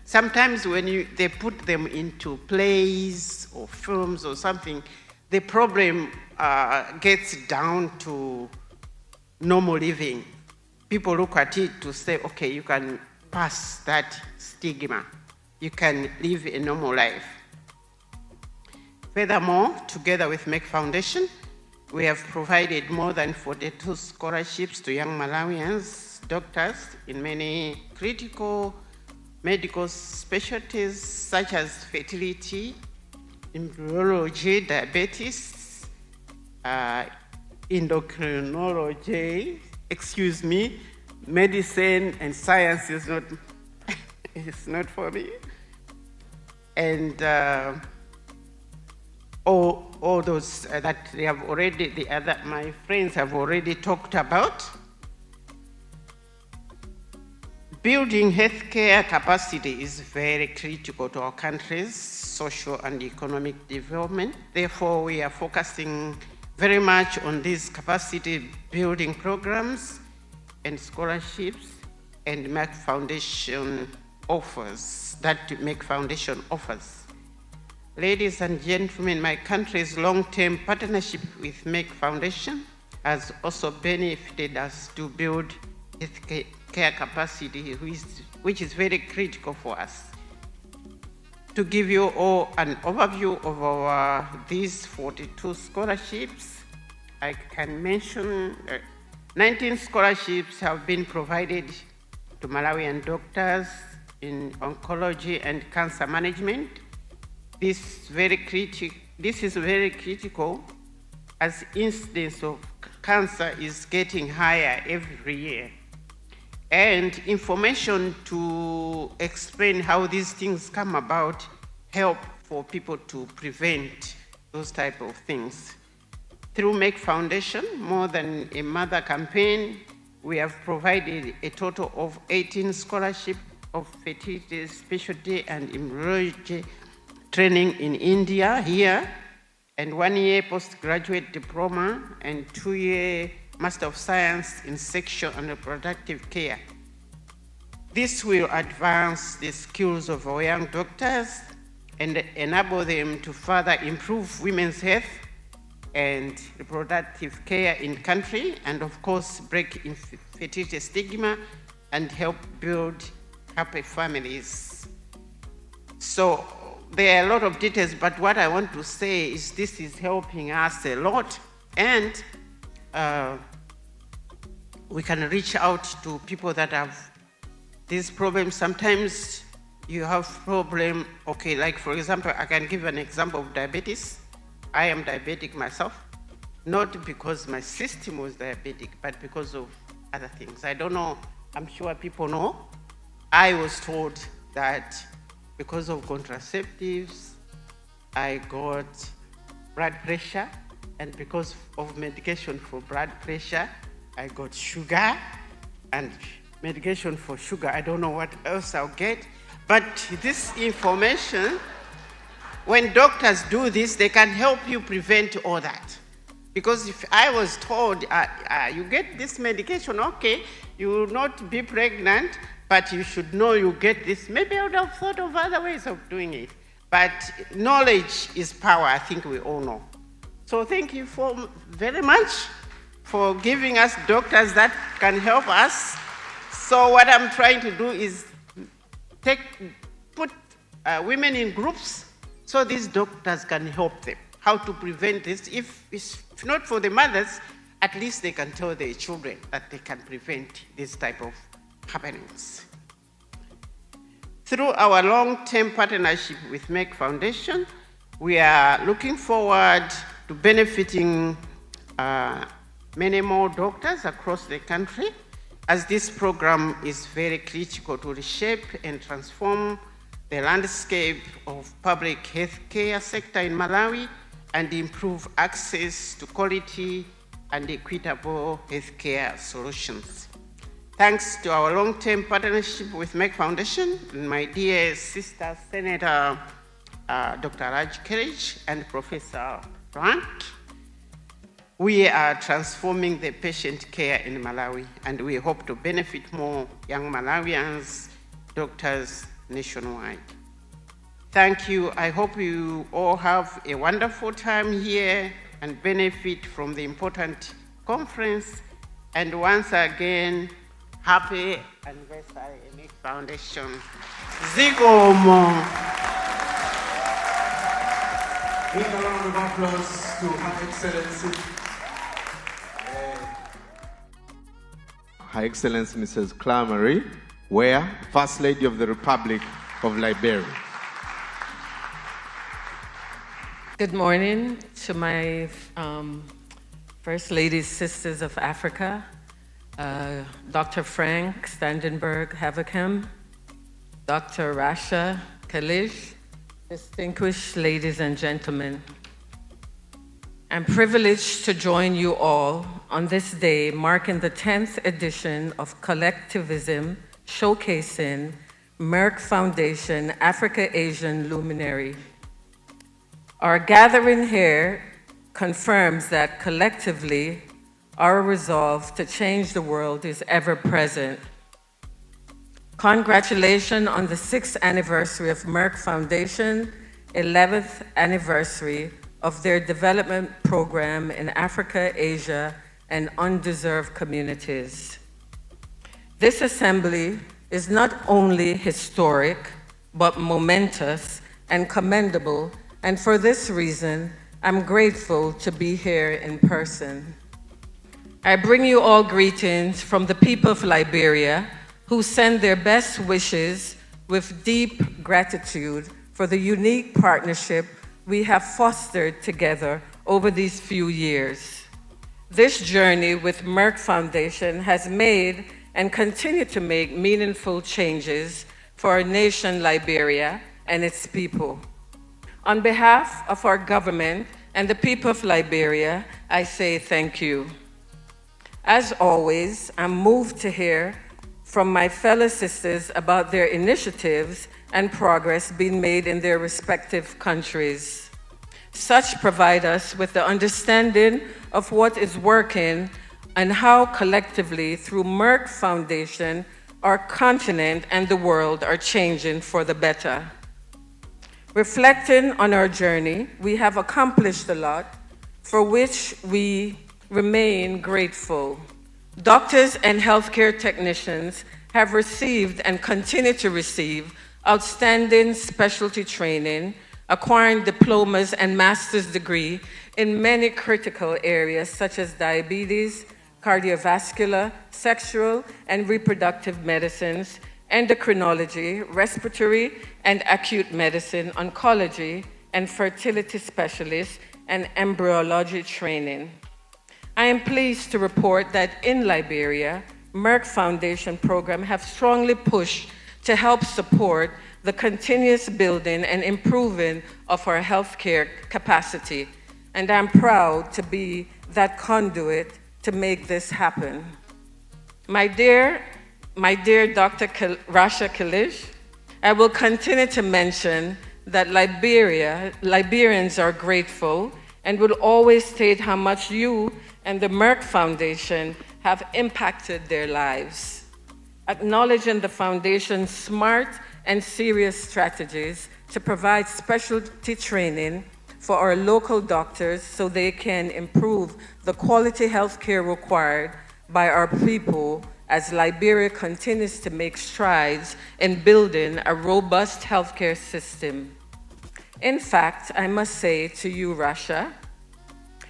sometimes when they put them into plays or films or something, the problem gets down to normal living. People look at it to say, okay, you can pass that stigma. You can live a normal life. Furthermore, together with Merck Foundation, we have provided more than 42 scholarships to young Malawians, doctors in many critical medical specialties such as fertility, embryology, diabetes, endocrinology, medicine and science is not, it's not for me. And all those that they have already, my friends have already talked about. Building healthcare capacity is very critical to our country's social and economic development. Therefore, we are focusing very much on these capacity building programs and scholarships and Merck Foundation offers, Ladies and gentlemen, my country's long-term partnership with Merck Foundation has also benefited us to build healthcare capacity, which is very critical for us. To give you all an overview of these 42 scholarships, I can mention 19 scholarships have been provided to Malawian doctors in oncology and cancer management. This is very critical as incidence of cancer is getting higher every year. And information to explain how these things come about help for people to prevent those type of things. Through Merck Foundation, more than a mother campaign, we have provided a total of 18 scholarships of fertility, specialty, and embryology training in India here, and 1-year postgraduate diploma and 2-year Master of Science in Sexual and Reproductive Care. This will advance the skills of our young doctors and enable them to further improve women's health and reproductive care in country, and of course break infertility stigma and help build happy families. So there are a lot of details, but what I want to say is this is helping us a lot, and we can reach out to people that have these problems. Sometimes you have problem, okay, like for example, I can give an example of diabetes. I am diabetic myself, not because my system was diabetic, but because of other things. I don't know, I'm sure people know. I was told that because of contraceptives, I got blood pressure, and because of medication for blood pressure, I got sugar, and medication for sugar, I don't know what else I'll get. But this information, when doctors do this, they can help you prevent all that. Because if I was told, you get this medication, okay, you will not be pregnant, but you should know you get this. Maybe I would have thought of other ways of doing it. But knowledge is power, I think we all know. So thank you very much for giving us doctors that can help us. So what I'm trying to do is put women in groups so these doctors can help them how to prevent this. If it's not for the mothers, at least they can tell their children that they can prevent this type of happenings. Through our long-term partnership with Merck Foundation, we are looking forward to benefiting many more doctors across the country, as this program is very critical to reshape and transform the landscape of public healthcare sector in Malawi and improve access to quality and equitable healthcare solutions. Thanks to our long-term partnership with Merck Foundation and my dear sister, Senator Dr. Kelej and Professor Frank, we are transforming the patient care in Malawi, and we hope to benefit more young Malawians, doctors nationwide. Thank you. I hope you all have a wonderful time here and benefit from the important conference. And once again, happy anniversary, Merck Foundation. Zikomo. Big round of applause to Her Excellency. Her Excellency Mrs. Clamery, Ware, First Lady of the Republic of Liberia. Good morning to my First Ladies, Sisters of Africa, Dr. Frank Stangenberg-Haverkamp, Dr. Rasha, Kelej, distinguished ladies and gentlemen. I'm privileged to join you all on this day marking the 10th edition of Collectivism showcasing Merck Foundation Africa-Asian Luminary. Our gathering here confirms that collectively our resolve to change the world is ever present. Congratulations on the 6th anniversary of Merck Foundation, 11th anniversary of their development program in Africa, Asia, and underserved communities. This assembly is not only historic, but momentous and commendable, and for this reason, I'm grateful to be here in person. I bring you all greetings from the people of Liberia, who send their best wishes with deep gratitude for the unique partnership we have fostered together over these few years. This journey with Merck Foundation has made and continue to make meaningful changes for our nation, Liberia, and its people. On behalf of our government and the people of Liberia, I say thank you. As always, I'm moved to hear from my fellow sisters about their initiatives and progress being made in their respective countries. Such provide us with the understanding of what is working and how collectively, through Merck Foundation, our continent and the world are changing for the better. Reflecting on our journey, we have accomplished a lot for which we remain grateful. Doctors and healthcare technicians have received and continue to receive outstanding specialty training, acquiring diplomas and master's degree in many critical areas such as diabetes, cardiovascular, sexual and reproductive medicines, endocrinology, respiratory and acute medicine, oncology, and fertility specialists, and embryology training. I am pleased to report that in Liberia, Merck Foundation program have strongly pushed to help support the continuous building and improving of our healthcare capacity, and I'm proud to be that conduit to make this happen. My dear Dr. Rasha Kelej, I will continue to mention that Liberians are grateful and will always state how much you and the Merck Foundation have impacted their lives. Acknowledging the Foundation's smart and serious strategies to provide specialty training for our local doctors so they can improve the quality healthcare required by our people as Liberia continues to make strides in building a robust healthcare system. In fact, I must say to you, Rasha,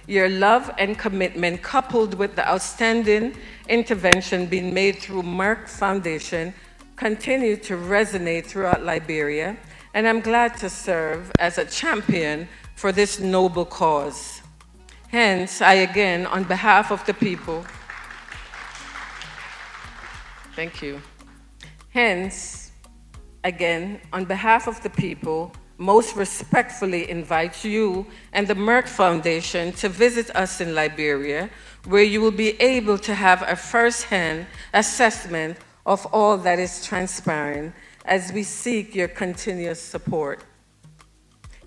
Your love and commitment, coupled with the outstanding intervention being made through Merck Foundation, continue to resonate throughout Liberia, and I'm glad to serve as a champion for this noble cause. Hence, I again, on behalf of the people, thank you. Hence, again, on behalf of the people, most respectfully invite you and the Merck Foundation to visit us in Liberia, where you will be able to have a first-hand assessment of all that is transpiring as we seek your continuous support.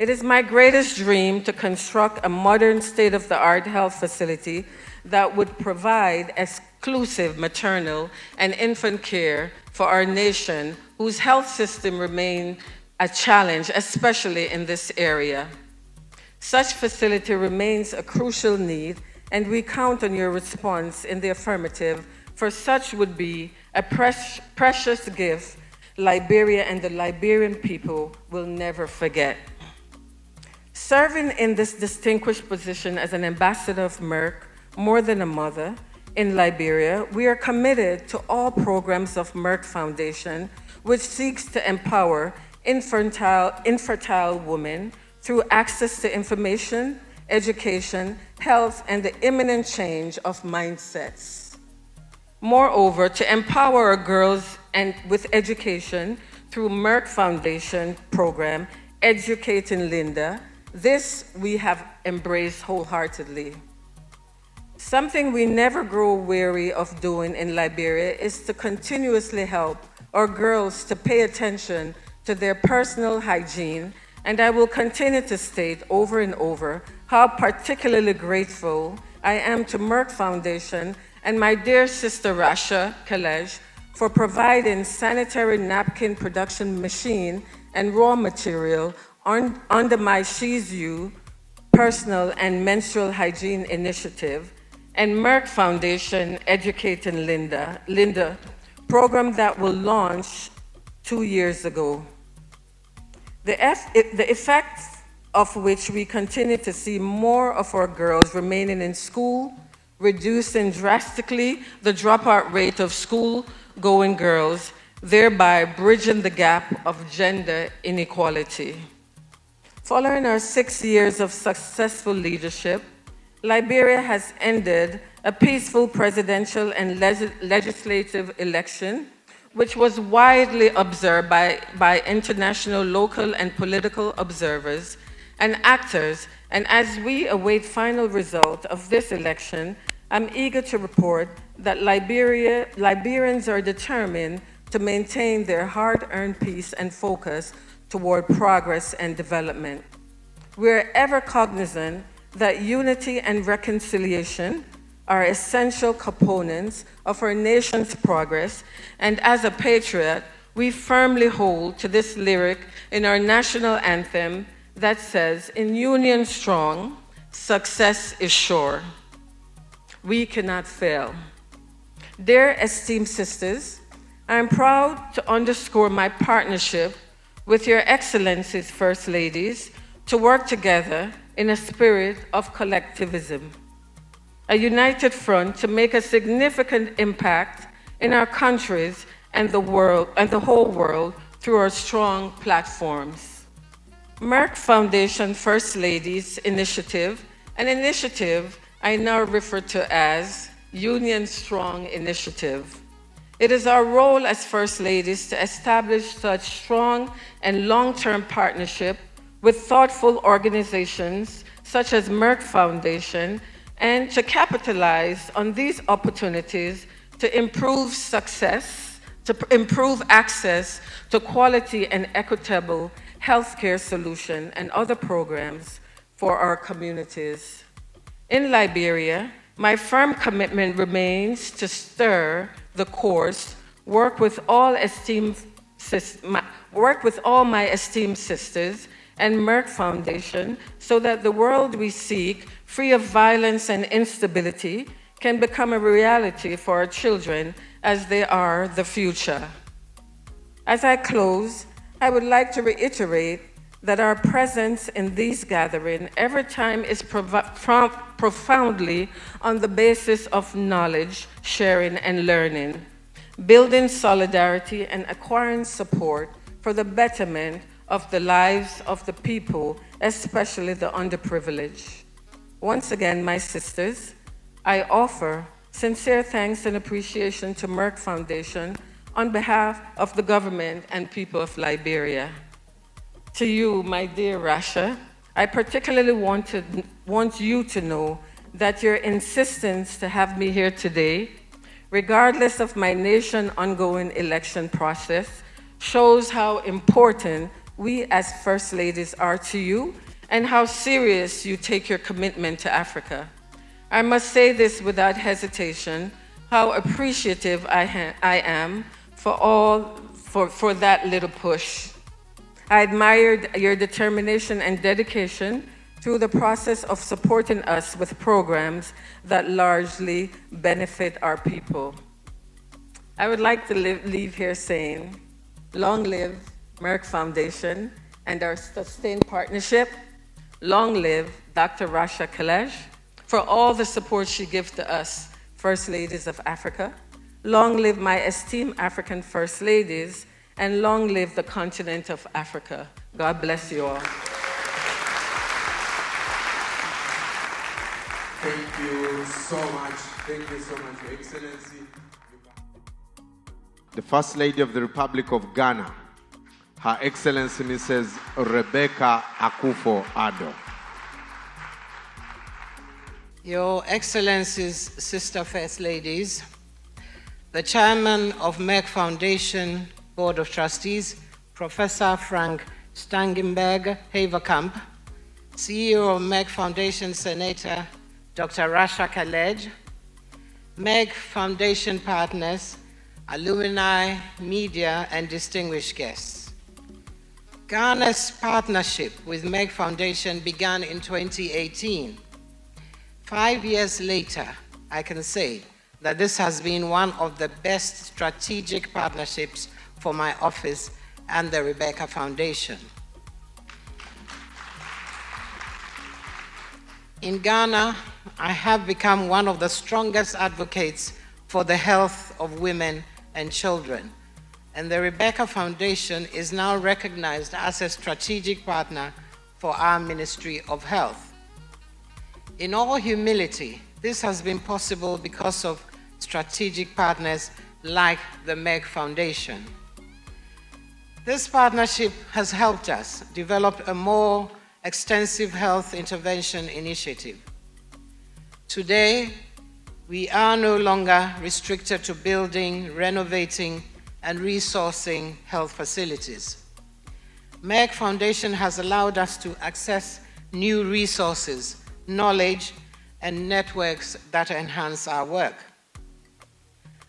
It is my greatest dream to construct a modern state-of-the-art health facility that would provide exclusive maternal and infant care for our nation, whose health system remains a challenge, especially in this area. Such facility remains a crucial need, and we count on your response in the affirmative, for such would be a precious gift Liberia and the Liberian people will never forget. Serving in this distinguished position as an ambassador of Merck, more than a mother, in Liberia, we are committed to all programs of Merck Foundation, which seeks to empower infertile women through access to information, education, health, and the imminent change of mindsets. Moreover, to empower our girls and with education through Merck Foundation program, Educating Linda, this we have embraced wholeheartedly. Something we never grow weary of doing in Liberia is to continuously help our girls to pay attention to their personal hygiene, and I will continue to state over and over how particularly grateful I am to Merck Foundation and my dear sister Rasha, Kelej, for providing sanitary napkin production machine and raw material under my She's You personal and menstrual hygiene initiative, and Merck Foundation Educating Linda program that will launch 2 years ago. The effect of which we continue to see more of our girls remaining in school, reducing drastically the dropout rate of school-going girls, thereby bridging the gap of gender inequality. Following our 6 years of successful leadership, Liberia has ended a peaceful presidential and legislative election, which was widely observed by international, local, and political observers and actors. And as we await final result of this election, I'm eager to report that Liberians are determined to maintain their hard-earned peace and focus toward progress and development. We're ever cognizant that unity and reconciliation are essential components of our nation's progress, and as a patriot, we firmly hold to this lyric in our national anthem that says, "In union strong, success is sure. We cannot fail." Dear esteemed sisters, I am proud to underscore my partnership with your excellencies, First Ladies, to work together in a spirit of collectivism, a united front to make a significant impact in our countries and the world and the whole world through our strong platforms. Merck Foundation First Ladies Initiative, an initiative I now refer to as Union Strong Initiative. It is our role as First Ladies to establish such strong and long-term partnership with thoughtful organizations such as Merck Foundation, and to capitalize on these opportunities to improve access to quality and equitable healthcare solutions and other programs for our communities. In Liberia, my firm commitment remains to stir the course, work with all my esteemed sisters and Merck Foundation so that the world we seek, free of violence and instability, can become a reality for our children as they are the future. As I close, I would like to reiterate that our presence in these gatherings every time is profoundly on the basis of knowledge, sharing, and learning, building solidarity and acquiring support for the betterment of the lives of the people, especially the underprivileged. Once again, my sisters, I offer sincere thanks and appreciation to Merck Foundation on behalf of the government and people of Liberia. To you, my dear Rasha, I particularly want you to know that your insistence to have me here today, regardless of my nation's ongoing election process, shows how important we as First Ladies are to you and how serious you take your commitment to Africa. I must say this without hesitation, how appreciative I am for that little push. I admired your determination and dedication through the process of supporting us with programs that largely benefit our people. I would like to leave here saying, long live Merck Foundation and our sustained partnership. Long live Dr. Rasha Kelej for all the support she gives to us, First Ladies of Africa. Long live my esteemed African First Ladies, and long live the continent of Africa. God bless you all. Thank you so much. Thank you so much, Your Excellency. The First Lady of the Republic of Ghana, Her Excellency Mrs. Rebecca Akufo-Addo. Your Excellencies, Sister First Ladies, the Chairman of Merck Foundation Board of Trustees, Professor Frank Stangenberg-Haverkamp, CEO of Merck Foundation Senator Dr. Rasha Kelej, Merck Foundation partners, alumni, media, and distinguished guests. Ghana's partnership with Merck Foundation began in 2018. 5 years later, I can say that this has been one of the best strategic partnerships for my office and the Rebecca Foundation. In Ghana, I have become one of the strongest advocates for the health of women and children, and the Rebecca Foundation is now recognized as a strategic partner for our Ministry of Health. In all humility, this has been possible because of strategic partners like the Merck Foundation. This partnership has helped us develop a more extensive health intervention initiative. Today, we are no longer restricted to building, renovating, and resourcing health facilities. Merck Foundation has allowed us to access new resources, knowledge, and networks that enhance our work.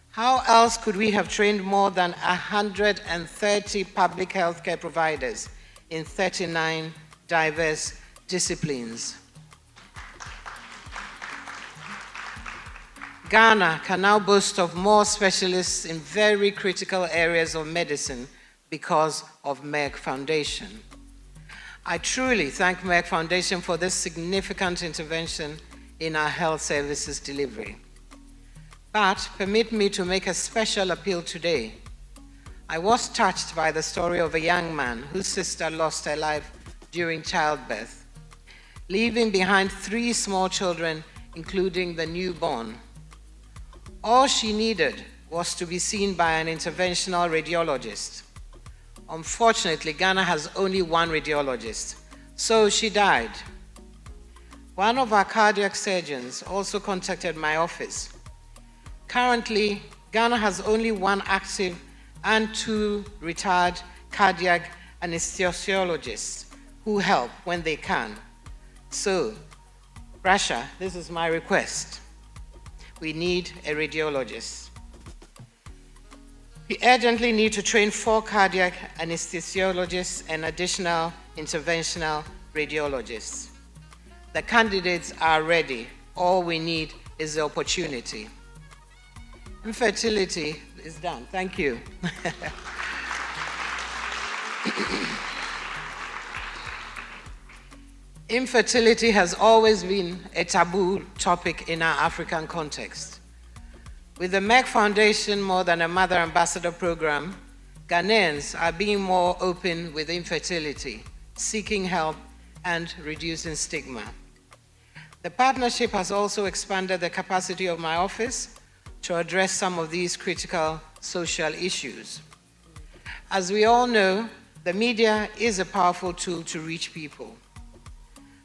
How else could we have trained more than 130 public healthcare providers in 39 diverse disciplines? Ghana can now boast of more specialists in very critical areas of medicine because of Merck Foundation. I truly thank Merck Foundation for this significant intervention in our health services delivery. But permit me to make a special appeal today. I was touched by the story of a young man whose sister lost her life during childbirth, leaving behind 3 small children, including the newborn. All she needed was to be seen by an interventional radiologist. Unfortunately, Ghana has only 1 radiologist, so she died. One of our cardiac surgeons also contacted my office. Currently, Ghana has only 1 active and 2 retired cardiac anesthesiologists who help when they can. So, Rasha, this is my request. We need a radiologist. We urgently need to train 4 cardiac anesthesiologists and additional interventional radiologists. The candidates are ready. All we need is the opportunity. Infertility is done. Thank you. Infertility has always been a taboo topic in our African context. With the Merck Foundation More Than a Mother Ambassador program, Ghanaians are being more open with infertility, seeking help, and reducing stigma. The partnership has also expanded the capacity of my office to address some of these critical social issues. As we all know, the media is a powerful tool to reach people.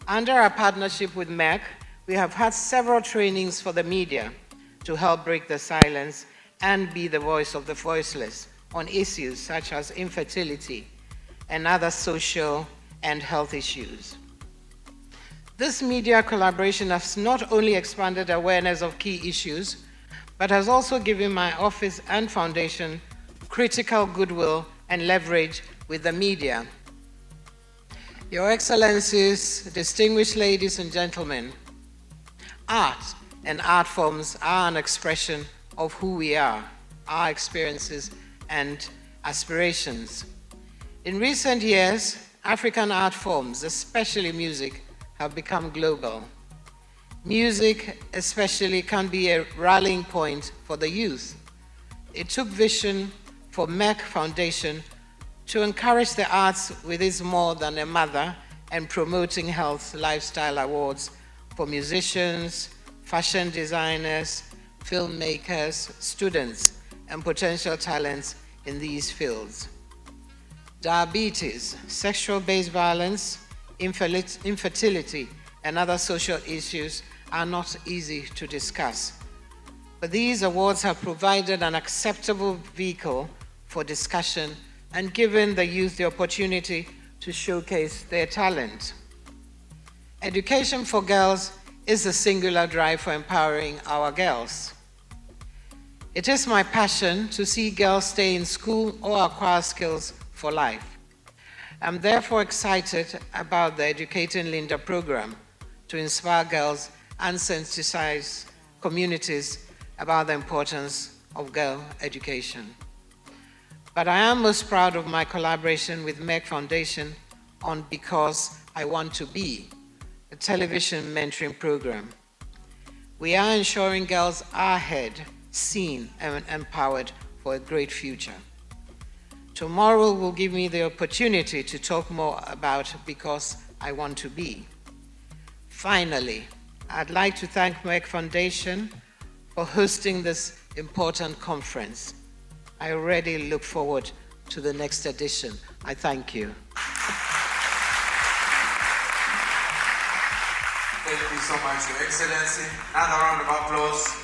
Under our partnership with Merck, we have had several trainings for the media to help break the silence and be the voice of the voiceless on issues such as infertility and other social and health issues. This media collaboration has not only expanded awareness of key issues, but has also given my office and foundation critical goodwill and leverage with the media. Your Excellencies, distinguished ladies and gentlemen, art and art forms are an expression of who we are, our experiences and aspirations. In recent years, African art forms, especially music, have become global. Music especially can be a rallying point for the youth. It took vision for Merck Foundation to encourage the arts with its More Than a Mother and Promoting Health Lifestyle Awards for musicians, fashion designers, filmmakers, students, and potential talents in these fields. Diabetes, sexual-based violence, infertility, and other social issues are not easy to discuss. But these awards have provided an acceptable vehicle for discussion and given the youth the opportunity to showcase their talent. Education for girls is a singular drive for empowering our girls. It is my passion to see girls stay in school or acquire skills for life. I'm therefore excited about the Educating Linda program to inspire girls and sensitize communities about the importance of girl education. But I am most proud of my collaboration with Merck Foundation on Because I Want to Be, a television mentoring program. We are ensuring girls are heard, seen, and empowered for a great future. Tomorrow will give me the opportunity to talk more about Because I Want to Be. Finally, I'd like to thank Merck Foundation for hosting this important conference. I already look forward to the next edition. I thank you. Thank you so much, Your Excellency. Another round of applause.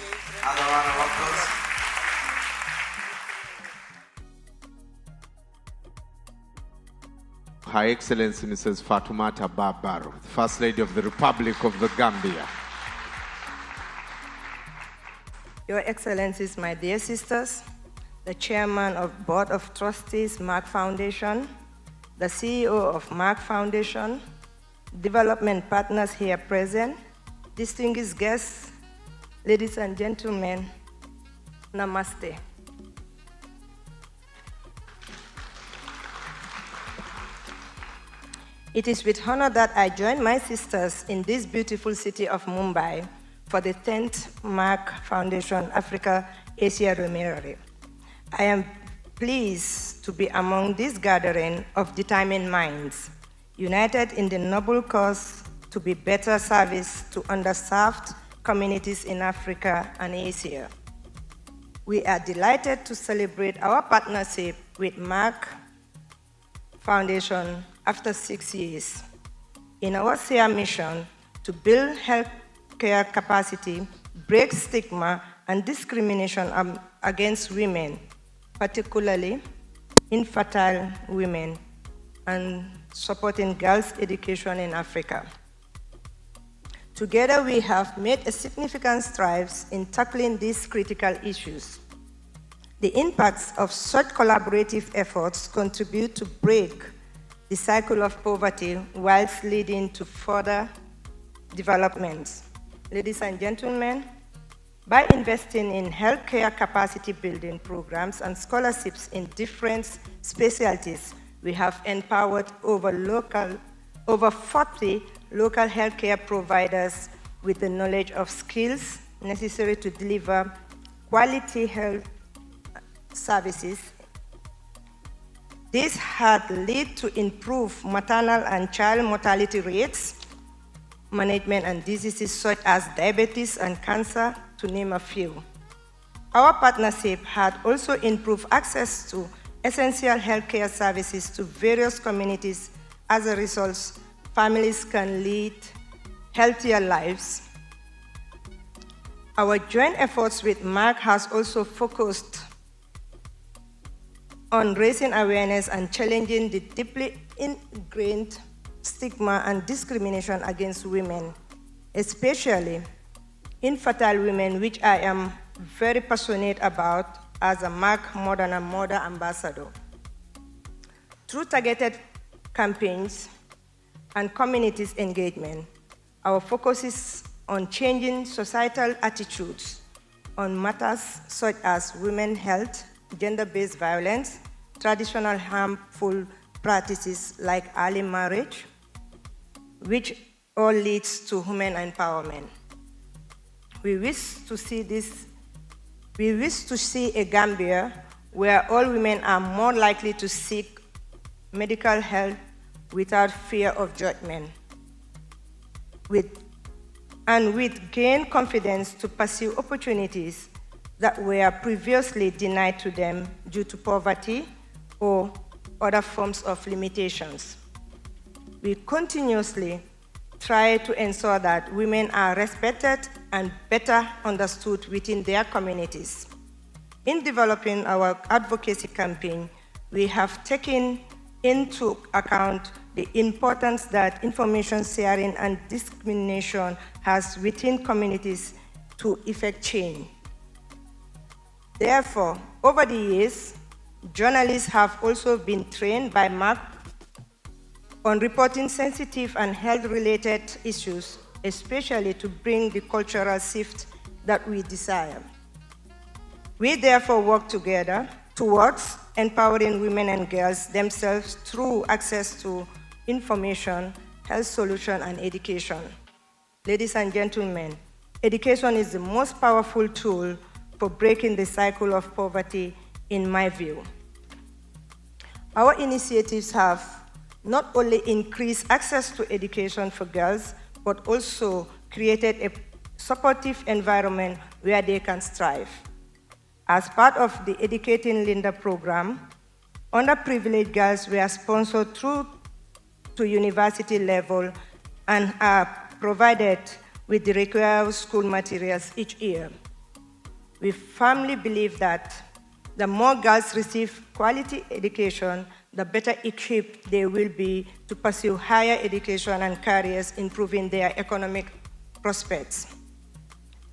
Another round of applause. Her Excellency Mrs. Fatoumata Barbaro, First Lady of the Republic of the Gambia. Your Excellencies, my dear sisters, the Chairman of Board of Trustees, Merck Foundation, the CEO of Merck Foundation, development partners here present, distinguished guests, ladies and gentlemen, namaste. It is with honor that I join my sisters in this beautiful city of Mumbai for the 10th Merck Foundation Africa Asia Luminary. I am pleased to be among this gathering of determined minds, united in the noble cause to be better service to underserved communities in Africa and Asia. We are delighted to celebrate our partnership with Merck Foundation after 6 years in our shared mission to build healthcare capacity, break stigma and discrimination against women, particularly infertile women, and supporting girls' education in Africa. Together, we have made a significant strides in tackling these critical issues. The impacts of such collaborative efforts contribute to break the cycle of poverty whilst leading to further developments. Ladies and gentlemen, by investing in healthcare capacity building programs and scholarships in different specialties, we have empowered over 40 local healthcare providers with the knowledge of skills necessary to deliver quality health services. This had led to improved maternal and child mortality rates, management and diseases such as diabetes and cancer, to name a few. Our partnership had also improved access to essential healthcare services to various communities. As a result, families can lead healthier lives. Our joint efforts with Merck has also focused on raising awareness and challenging the deeply ingrained stigma and discrimination against women, especially infertile women, which I am very passionate about as a Merck Mother and Mother ambassador. Through targeted campaigns and communities engagement, our focus is on changing societal attitudes on matters such as women's health, gender-based violence, traditional harmful practices like early marriage, which all leads to women empowerment. We wish to see a Gambia where all women are more likely to seek medical help without fear of judgment, with gain confidence to pursue opportunities that were previously denied to them due to poverty or other forms of limitations. We continuously try to ensure that women are respected and better understood within their communities. In developing our advocacy campaign, we have taken into account the importance that information sharing and discrimination has within communities to effect change. Therefore, over the years, journalists have also been trained by Merck on reporting sensitive and health-related issues, especially to bring the cultural shift that we desire. We therefore work together towards empowering women and girls themselves through access to information, health solution, and education. Ladies and gentlemen, education is the most powerful tool for breaking the cycle of poverty, in my view. Our initiatives have not only increased access to education for girls, but also created a supportive environment where they can strive. As part of the Educating Linda program, underprivileged girls were sponsored through to university level and are provided with the required school materials each year. We firmly believe that the more girls receive quality education, the better equipped they will be to pursue higher education and careers, improving their economic prospects.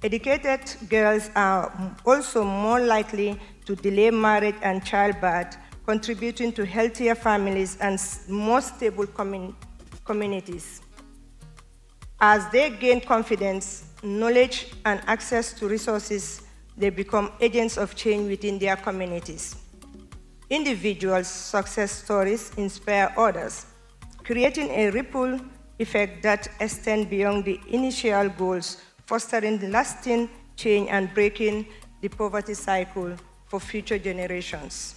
Educated girls are also more likely to delay marriage and childbirth, contributing to healthier families and more stable communities. As they gain confidence, knowledge, and access to resources, they become agents of change within their communities. Individuals' success stories inspire others, creating a ripple effect that extends beyond the initial goals, fostering the lasting change and breaking the poverty cycle for future generations.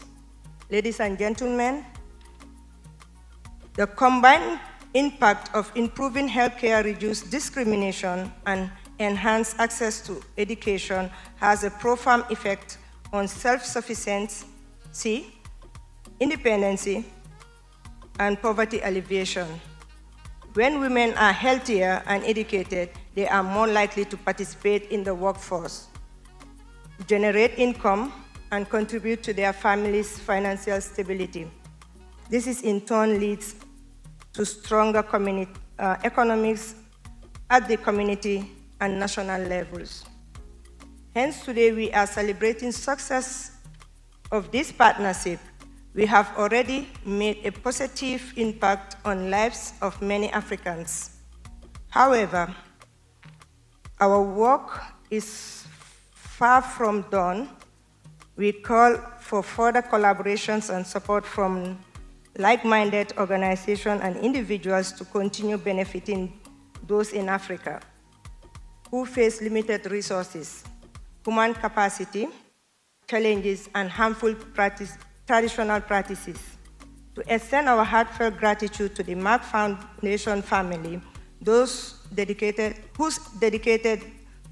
Ladies and gentlemen, the combined impact of improving healthcare, reduced discrimination, and enhanced access to education has a profound effect on self-sufficiency, independency, and poverty alleviation. When women are healthier and educated, they are more likely to participate in the workforce, generate income, and contribute to their family's financial stability. This is in turn leads to stronger economics at the community and national levels. Hence, today we are celebrating success of this partnership. We have already made a positive impact on lives of many Africans. However, our work is far from done. We call for further collaborations and support from like-minded organizations and individuals to continue benefiting those in Africa who face limited resources, human capacity, challenges, and harmful traditional practices. To extend our heartfelt gratitude to the Merck Foundation family, whose dedicated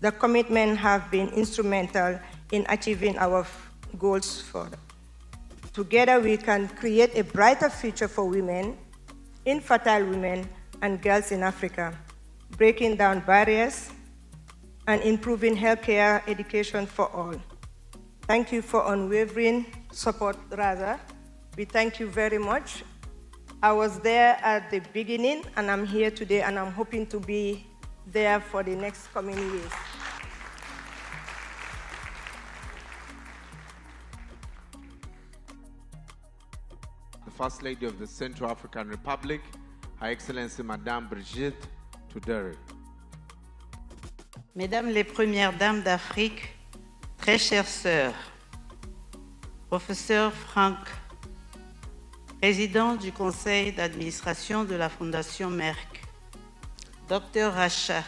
the commitment have been instrumental in achieving our goals further. Together we can create a brighter future for women, infertile women, and girls in Africa, breaking down barriers and improving healthcare education for all. Thank you for unwavering support, Rasha. We thank you very much. I was there at the beginning, and I'm here today, and I'm hoping to be there for the next coming years. The First Lady of the Central African Republic, Her Excellency Madame Brigitte Tudere. Mesdames les Premières Dames d'Afrique, très chères sœurs, Professeur Frank, Président du Conseil d'administration de la Fondation Merck, Dr Rasha,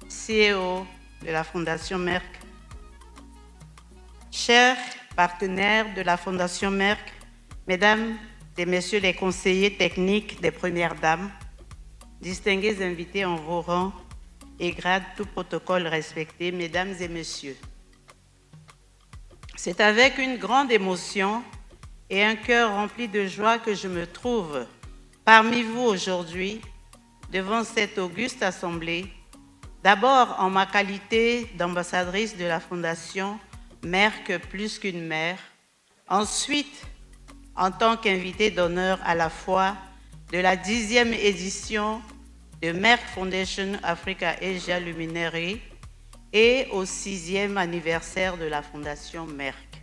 CEO de la Fondation Merck, chers partenaires de la Fondation Merck, Mesdames et Messieurs les conseillers techniques des Premières Dames, distingués invités en vos rangs et grades, tout protocole respecté, Mesdames et Messieurs. C'est avec une grande émotion et un cœur rempli de joie que je me trouve parmi vous aujourd'hui, devant cette auguste assemblée, d'abord en ma qualité d'ambassadrice de la Fondation Merck plus qu'une mère, ensuite en tant qu'invitée d'honneur à la fois de la 10e édition de Merck Foundation Africa Asia Luminary et au 6e anniversaire de la Fondation Merck.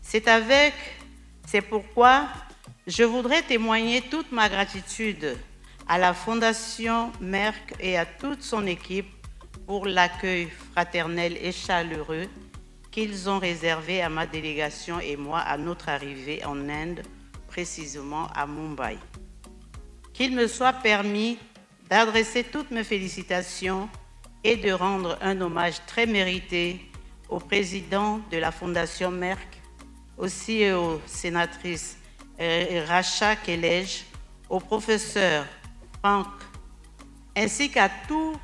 C'est pourquoi je voudrais témoigner toute ma gratitude à la Fondation Merck et à toute son équipe pour l'accueil fraternel et chaleureux qu'ils ont réservé à ma délégation et moi à notre arrivée en Inde, précisément à Mumbai. Qu'il me soit permis d'adresser toutes mes félicitations et de rendre un hommage très mérité au président de la Fondation Merck, aussi aux sénatrices Rasha, Kelej, au professeur Frank, ainsi qu'à tous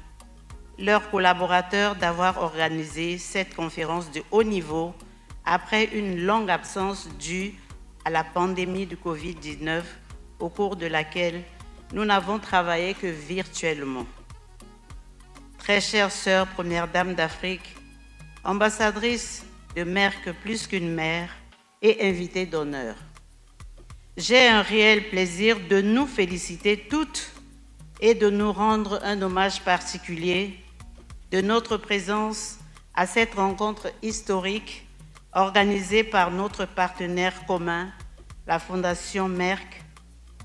leurs collaborateurs d'avoir organisé cette conférence de haut niveau après une longue absence due à la pandémie du Covid-19, au cours de laquelle nous n'avons travaillé que virtuellement. Très chères sœurs, Premières Dames d'Afrique, ambassadrices de Merck plus qu'une mère et invitées d'honneur, j'ai un réel plaisir de nous féliciter toutes et de nous rendre un hommage particulier de notre présence à cette rencontre historique organisée par notre partenaire commun, la Fondation Merck,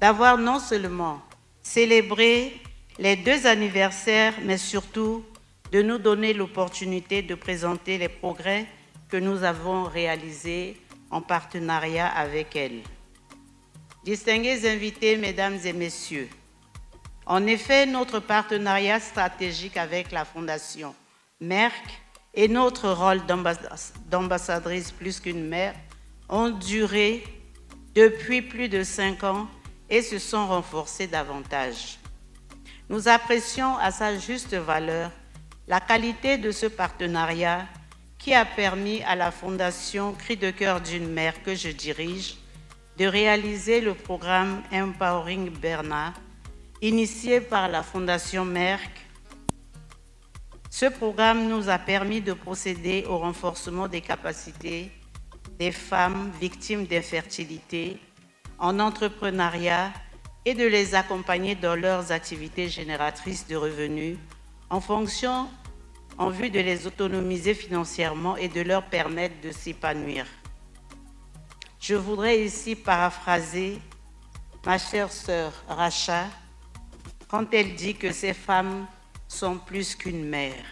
d'avoir non seulement célébré les 2 anniversaires, mais surtout de nous donner l'opportunité de présenter les progrès que nous avons réalisés en partenariat avec elle. Distingués invités, Mesdames et Messieurs, en effet, notre partenariat stratégique avec la Fondation Merck et notre rôle d'ambassadrice plus qu'une mère ont duré depuis plus de 5 ans et se sont renforcés davantage. Nous apprécions à sa juste valeur la qualité de ce partenariat qui a permis à la Fondation Cri de cœur d'une mère que je dirige de réaliser le programme Empowering Berna, initié par la Fondation Merck. Ce programme nous a permis de procéder au renforcement des capacités des femmes victimes d'infertilité en entrepreneuriat et de les accompagner dans leurs activités génératrices de revenus en vue de les autonomiser financièrement et de leur permettre de s'épanouir. Je voudrais ici paraphraser ma chère sœur Rasha quand elle dit que ces femmes sont plus qu'une mère.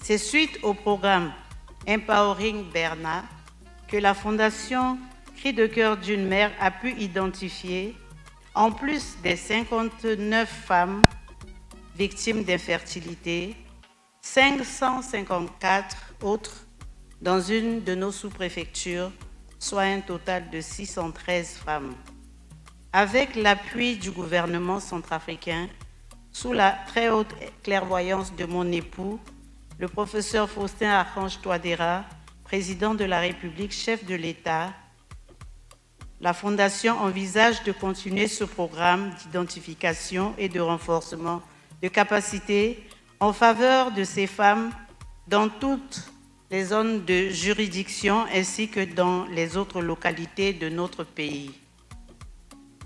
C'est suite au programme Empowering Berna que la Fondation Cri de cœur d'une mère a pu identifier, en plus des 59 femmes victimes d'infertilité, 554 autres dans une de nos sous-préfectures, soit un total de 613 femmes. Avec l'appui du gouvernement centrafricain, sous la très haute clairvoyance de mon époux, le professeur Faustin Archange Touadéra, président de la République, chef de l'État, la Fondation envisage de continuer ce programme d'identification et de renforcement de capacités en faveur de ces femmes dans toutes les zones de juridiction ainsi que dans les autres localités de notre pays.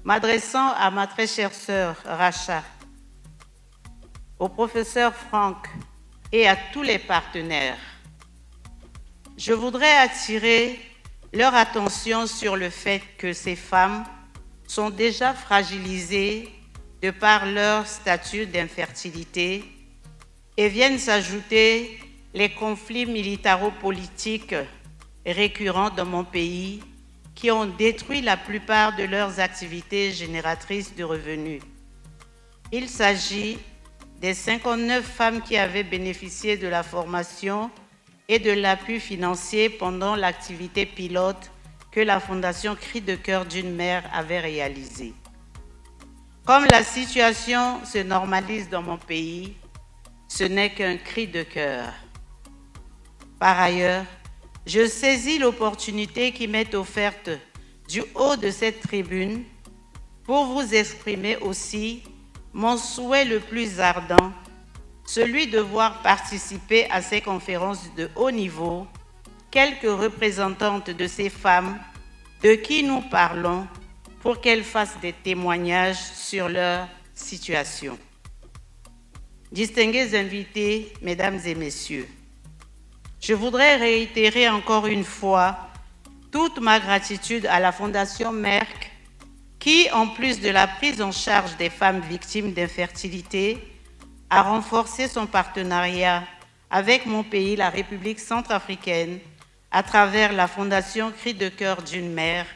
M'adressant à ma très chère sœur Rasha, au professeur Franck et à tous les partenaires, je voudrais attirer leur attention sur le fait que ces femmes sont déjà fragilisées de par leur statut d'infertilité et viennent s'ajouter les conflits militaro-politiques récurrents dans mon pays qui ont détruit la plupart de leurs activités génératrices de revenus. Il s'agit des 59 femmes qui avaient bénéficié de la formation et de l'appui financier pendant l'activité pilote que la Fondation Cri de cœur d'une mère avait réalisée. Comme la situation se normalise dans mon pays, ce n'est qu'un cri de cœur. Par ailleurs, je saisis l'opportunité qui m'est offerte du haut de cette tribune pour vous exprimer aussi mon souhait le plus ardent, celui de voir participer à ces conférences de haut niveau quelques représentantes de ces femmes de qui nous parlons pour qu'elles fassent des témoignages sur leur situation. Distingués invités, mesdames et messieurs, je voudrais réitérer encore une fois toute ma gratitude à la Fondation Merck qui, en plus de la prise en charge des femmes victimes d'infertilité, a renforcé son partenariat avec mon pays, la République centrafricaine, à travers la Fondation Cri de cœur d'une mère,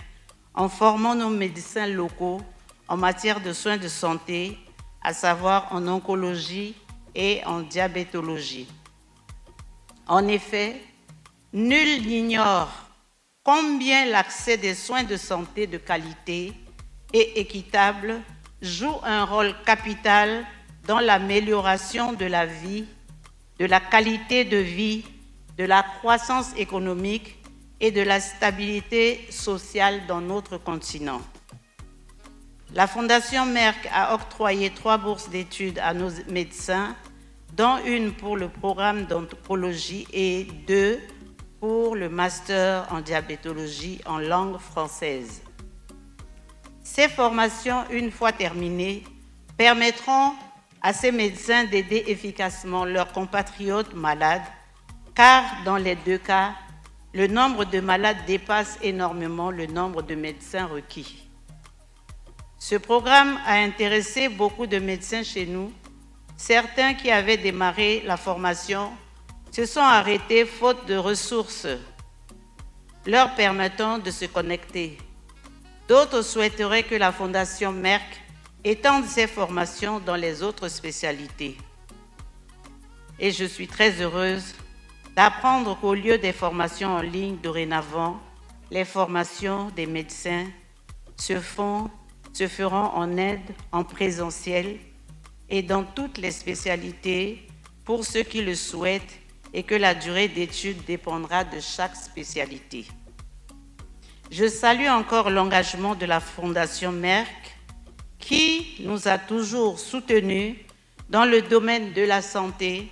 en formant nos médecins locaux en matière de soins de santé, à savoir en oncologie et en diabétologie. En effet, nul n'ignore combien l'accès des soins de santé de qualité et équitable joue un rôle capital dans l'amélioration de la vie, de la qualité de vie, de la croissance économique et de la stabilité sociale dans notre continent. La Fondation Merck a octroyé 3 bourses d'études à nos médecins, dont une pour le programme d'anthropologie et 2 pour le master en diabétologie en langue française. Ces formations, une fois terminées, permettront à ces médecins d'aider efficacement leurs compatriotes malades, car dans les 2 cas, le nombre de malades dépasse énormément le nombre de médecins requis. Ce programme a intéressé beaucoup de médecins chez nous. Certains qui avaient démarré la formation se sont arrêtés faute de ressources leur permettant de se connecter. D'autres souhaiteraient que la Fondation Merck étende ces formations dans les autres spécialités. Et je suis très heureuse d'apprendre qu'au lieu des formations en ligne dorénavant, les formations des médecins se feront en aide, en présentiel et dans toutes les spécialités pour ceux qui le souhaitent et que la durée d'études dépendra de chaque spécialité. Je salue encore l'engagement de la Fondation Merck qui nous a toujours soutenus dans le domaine de la santé,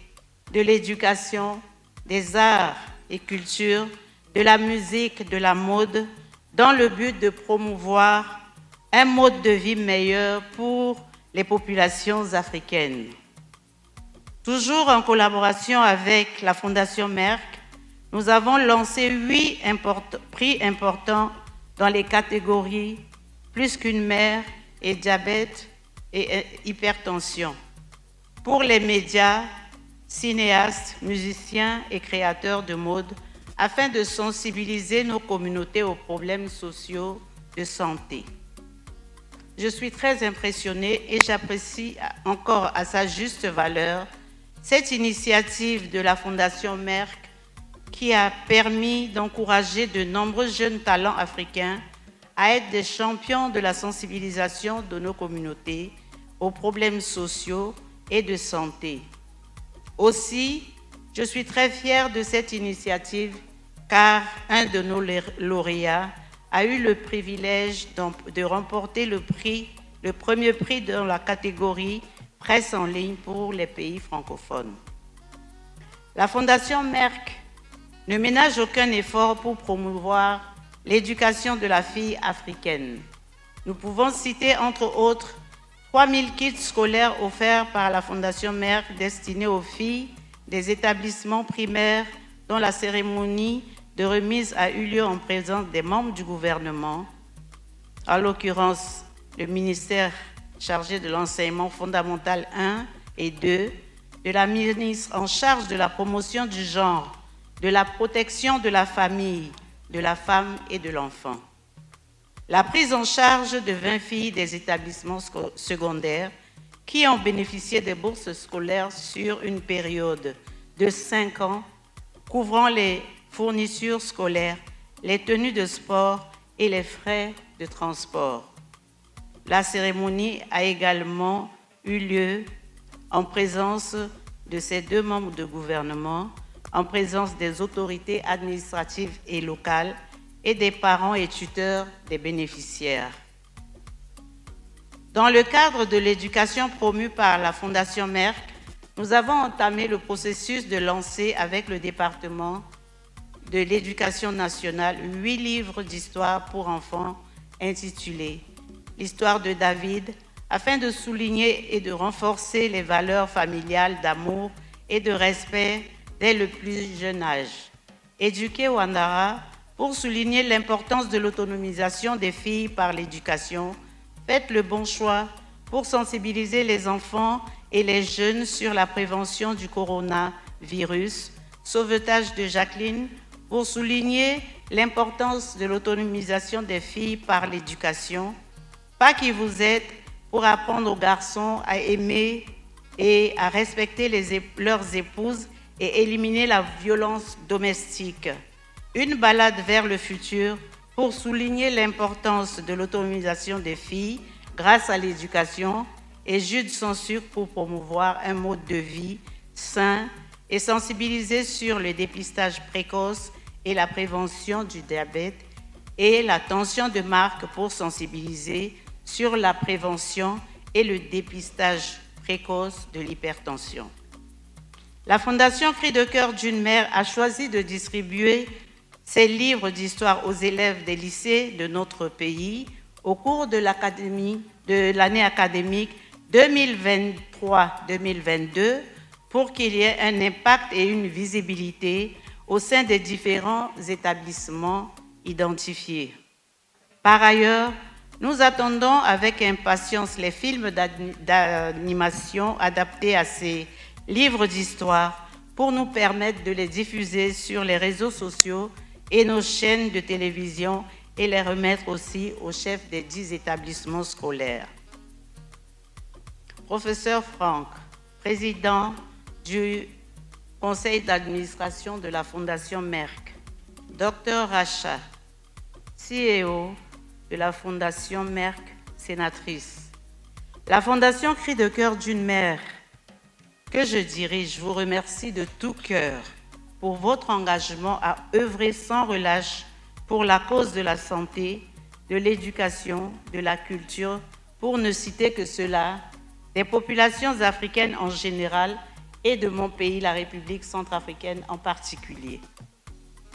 de l'éducation, des arts et cultures, de la musique, de la mode, dans le but de promouvoir un mode de vie meilleur pour les populations africaines. Toujours en collaboration avec la Fondation Merck, nous avons lancé 8 prix importants dans les catégories plus qu'une mère et diabète et hypertension pour les médias, cinéastes, musiciens et créateurs de mode afin de sensibiliser nos communautés aux problèmes sociaux de santé. je suis très impressionnée et j'apprécie encore à sa juste valeur cette initiative de la Fondation Merck qui a permis d'encourager de nombreux jeunes talents africains à être des champions de la sensibilisation de nos communautés aux problèmes sociaux et de santé. Aussi, je suis très fière de cette initiative car un de nos lauréats a eu le privilège de remporter le premier prix dans la catégorie presse en ligne pour les pays francophones. La Fondation Merck ne ménage aucun effort pour promouvoir l'éducation de la fille africaine. Nous pouvons citer entre autres 3000 kits scolaires offerts par la Fondation Merck destinés aux filles des établissements primaires dont la cérémonie de remise a eu lieu en présence des membres du gouvernement, en l'occurrence le ministère chargé de l'enseignement fondamental 1 et 2, de la ministre en charge de la promotion du genre, de la protection de la famille, de la femme et de l'enfant. La prise en charge de 20 filles des établissements secondaires qui ont bénéficié des bourses scolaires sur une période de 5 ans, couvrant les fournitures scolaires, les tenues de sport et les frais de transport. La cérémonie a également eu lieu en présence de ces 2 membres de gouvernement, en présence des autorités administratives et locales et des parents et tuteurs des bénéficiaires. Dans le cadre de l'éducation promue par la Fondation Merck, nous avons entamé le processus de lancer avec le département de l'Éducation nationale 8 livres d'histoire pour enfants intitulés « L'histoire de David » afin de souligner et de renforcer les valeurs familiales d'amour et de respect dès le plus jeune âge. Éduquer Wandara pour souligner l'importance de l'autonomisation des filles par l'éducation. Faites le bon choix pour sensibiliser les enfants et les jeunes sur la prévention du coronavirus. Sauvetage de Jacqueline pour souligner l'importance de l'autonomisation des filles par l'éducation. Pas qui vous êtes pour apprendre aux garçons à aimer et à respecter leurs épouses et éliminer la violence domestique. Une balade vers le futur pour souligner l'importance de l'autonomisation des filles grâce à l'éducation et Jude Censure pour promouvoir un mode de vie sain et sensibiliser sur le dépistage précoce et la prévention du diabète et l'attention de Marc pour sensibiliser sur la prévention et le dépistage précoce de l'hypertension. La Fondation Cri de cœur d'une mère a choisi de distribuer ces livres d'histoire aux élèves des lycées de notre pays au cours de l'année académique 2023-2022 pour qu'il y ait un impact et une visibilité au sein des différents établissements identifiés. Par ailleurs, nous attendons avec impatience les films d'animation adaptés à ces livres d'histoire pour nous permettre de les diffuser sur les réseaux sociaux et nos chaînes de télévision et les remettre aussi aux chefs des 10 établissements scolaires. Professeur Franck, président du conseil d'administration de la Fondation Merck, Dr Rasha, CEO de la Fondation Merck, sénatrice, la Fondation Cri de cœur d'une mère que je dirige vous remercie de tout cœur pour votre engagement à œuvrer sans relâche pour la cause de la santé, de l'éducation, de la culture, pour ne citer que cela, des populations africaines en général et de mon pays, la République centrafricaine en particulier.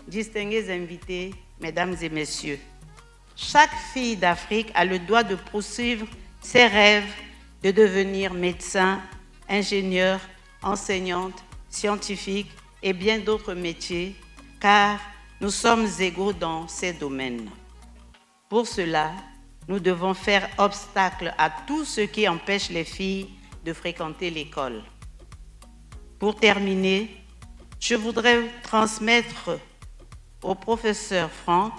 Distingués invités, mesdames et messieurs, chaque fille d'Afrique a le droit de poursuivre ses rêves de devenir médecin, ingénieur, enseignante, scientifique et bien d'autres métiers, car nous sommes égaux dans ces domaines. Pour cela, nous devons faire obstacle à tout ce qui empêche les filles de fréquenter l'école. Pour terminer, je voudrais transmettre au professeur Franck,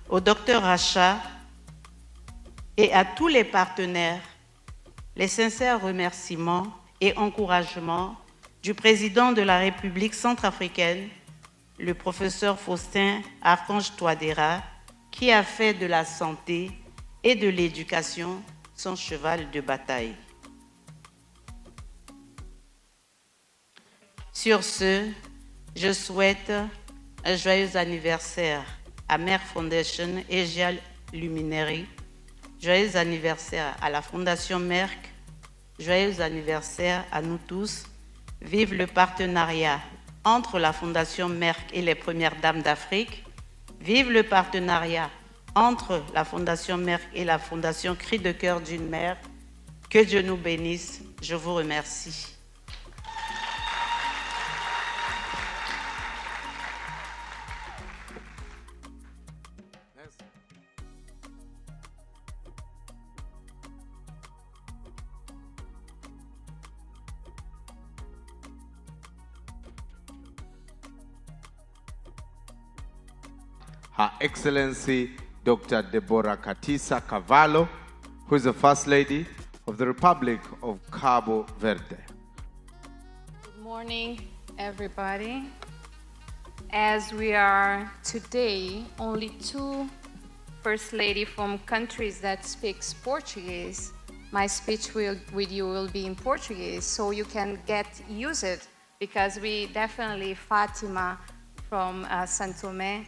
au docteur Rasha, et à tous les partenaires les sincères remerciements et encouragements du président de la République centrafricaine, le professeur Faustin Archange Touadéra, qui a fait de la santé et de l'éducation son cheval de bataille. Sur ce, je souhaite un joyeux anniversaire à Merck Foundation Asia Luminary, joyeux anniversaire à la Fondation Merck, joyeux anniversaire à nous tous. Vive le partenariat entre la Fondation Merck et les Premières Dames d'Afrique. Vive le partenariat entre la Fondation Merck et la Fondation Cri de cœur d'une mère. Que Dieu nous bénisse. Je vous remercie. Her Excellency Dr. Deborah Katisa Cavallo, who is the First Lady of the Republic of Cabo Verde. Good morning, everybody. As we are today only two First Lady from countries that speaks Portuguese, my speech with you will be in Portuguese, so you can get used it, because we definitely, Fatima from São Tomé,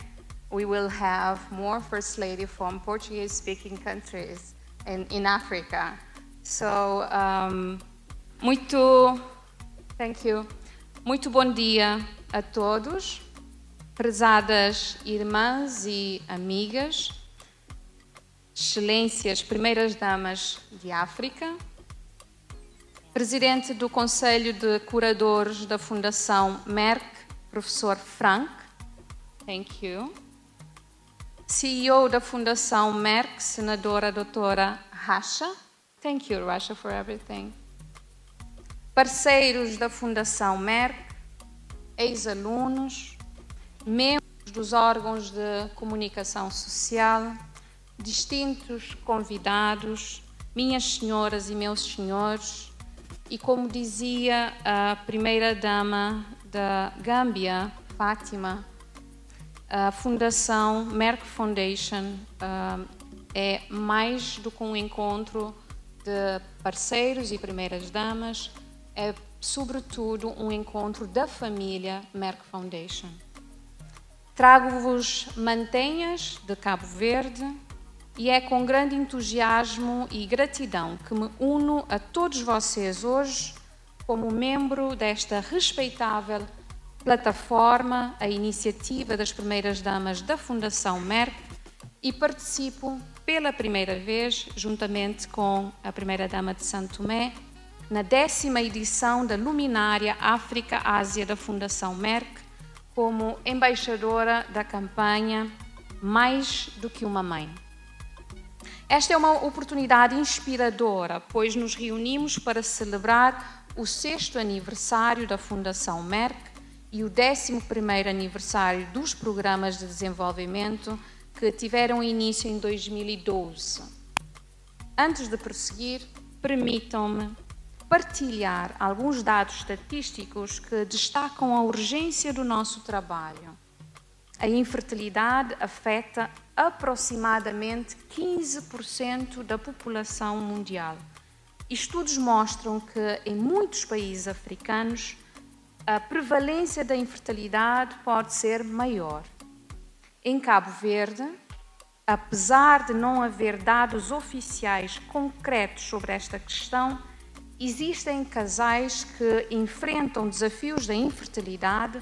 we will have more First Lady from Portuguese-speaking countries in Africa. So, thank you. Muito bom dia a todos, prezadas irmãs e amigas, excelências, primeiras damas de África, presidente do Conselho de Curadores da Fundação Merck, professor Frank, thank you. CEO da Fundação Merck, senadora doutora Rasha. Thank you, Rasha, for everything. Parceiros da Fundação Merck, ex-alunos, membros dos órgãos de comunicação social, distintos convidados, minhas senhoras e meus senhores, e como dizia a primeira-dama da Gâmbia, Fátima, a Fundação Merck Foundation é mais do que um encontro de parceiros e primeiras-damas, é sobretudo um encontro da família Merck Foundation. Trago-vos mantenhas de Cabo Verde e é com grande entusiasmo e gratidão que me uno a todos vocês hoje como membro desta respeitável plataforma, a iniciativa das primeiras-damas da Fundação Merck, e participo pela primeira vez, juntamente com a primeira-dama de São Tomé, na 10ª edição da Luminária África-Ásia da Fundação Merck, como embaixadora da campanha Mais do que uma Mãe. Esta é uma oportunidade inspiradora, pois nos reunimos para celebrar o 6º aniversário da Fundação Merck e o 11º aniversário dos programas de desenvolvimento que tiveram início em 2012. Antes de prosseguir, permitam-me partilhar alguns dados estatísticos que destacam a urgência do nosso trabalho. A infertilidade afeta aproximadamente 15% da população mundial. Estudos mostram que em muitos países africanos a prevalência da infertilidade pode ser maior. Em Cabo Verde, apesar de não haver dados oficiais concretos sobre esta questão, existem casais que enfrentam desafios da infertilidade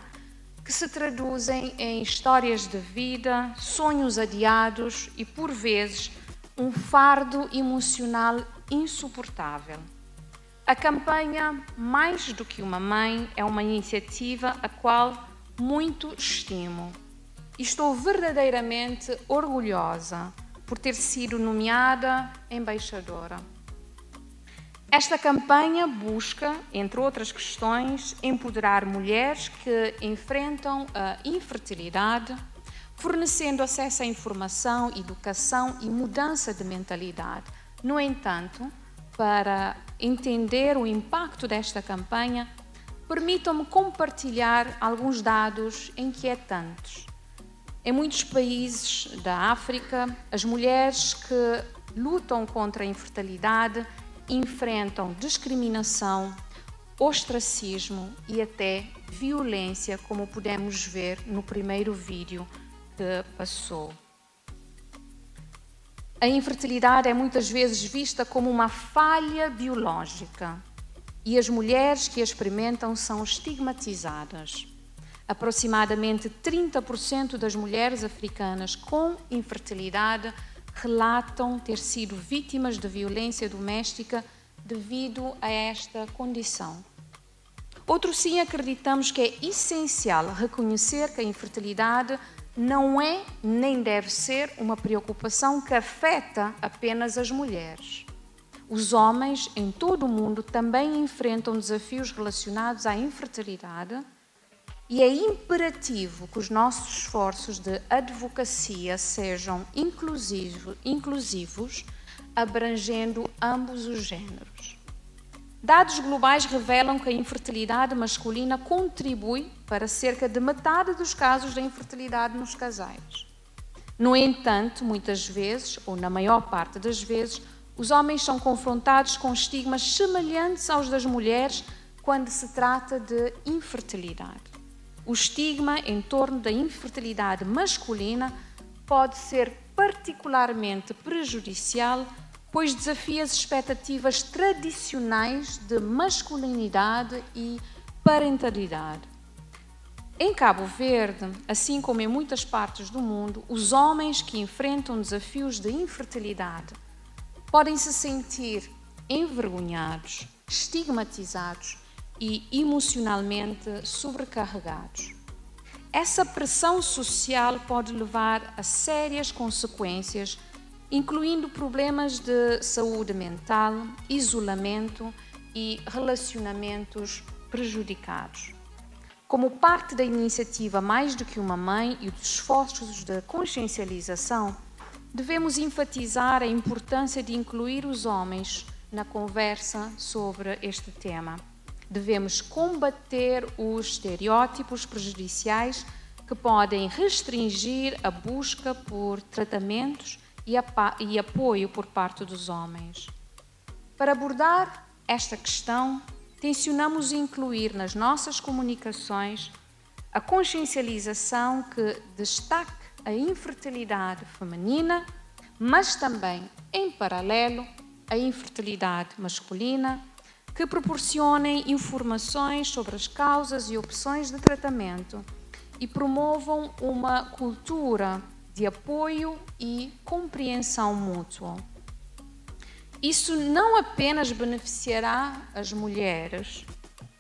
que se traduzem em histórias de vida, sonhos adiados e, por vezes, um fardo emocional insuportável. A campanha Mais do que uma Mãe é uma iniciativa a qual muito estimo. E estou verdadeiramente orgulhosa por ter sido nomeada embaixadora. Esta campanha busca, entre outras questões, empoderar mulheres que enfrentam a infertilidade, fornecendo acesso à informação, educação e mudança de mentalidade. No entanto, para entender o impacto desta campanha, permitam-me compartilhar alguns dados inquietantes. Em muitos países da África, as mulheres que lutam contra a infertilidade enfrentam discriminação, ostracismo e até violência, como pudemos ver no primeiro vídeo que passou. A infertilidade é muitas vezes vista como uma falha biológica e as mulheres que a experimentam são estigmatizadas. Aproximadamente 30% das mulheres africanas com infertilidade relatam ter sido vítimas de violência doméstica devido a esta condição. Outro sim, acreditamos que é essencial reconhecer que a infertilidade não é nem deve ser uma preocupação que afeta apenas as mulheres. Os homens em todo o mundo também enfrentam desafios relacionados à infertilidade e é imperativo que os nossos esforços de advocacia sejam inclusivos, abrangendo ambos os géneros. Dados globais revelam que a infertilidade masculina contribui para cerca de metade dos casos de infertilidade nos casais. No entanto, muitas vezes, ou na maior parte das vezes, os homens são confrontados com estigmas semelhantes aos das mulheres quando se trata de infertilidade. O estigma em torno da infertilidade masculina pode ser particularmente prejudicial, pois desafia as expectativas tradicionais de masculinidade e parentalidade. Em Cabo Verde, assim como em muitas partes do mundo, os homens que enfrentam desafios de infertilidade podem se sentir envergonhados, estigmatizados e emocionalmente sobrecarregados. Essa pressão social pode levar a sérias consequências, incluindo problemas de saúde mental, isolamento e relacionamentos prejudicados. Como parte da iniciativa Mais do que uma Mãe e dos esforços de consciencialização, devemos enfatizar a importância de incluir os homens na conversa sobre este tema. Devemos combater os estereótipos prejudiciais que podem restringir a busca por tratamentos e apoio por parte dos homens. Para abordar esta questão, tencionamos incluir nas nossas comunicações a consciencialização que destaque a infertilidade feminina, mas também, em paralelo, a infertilidade masculina, que proporcionem informações sobre as causas e opções de tratamento e promovam uma cultura de apoio e compreensão mútua. Isso não apenas beneficiará as mulheres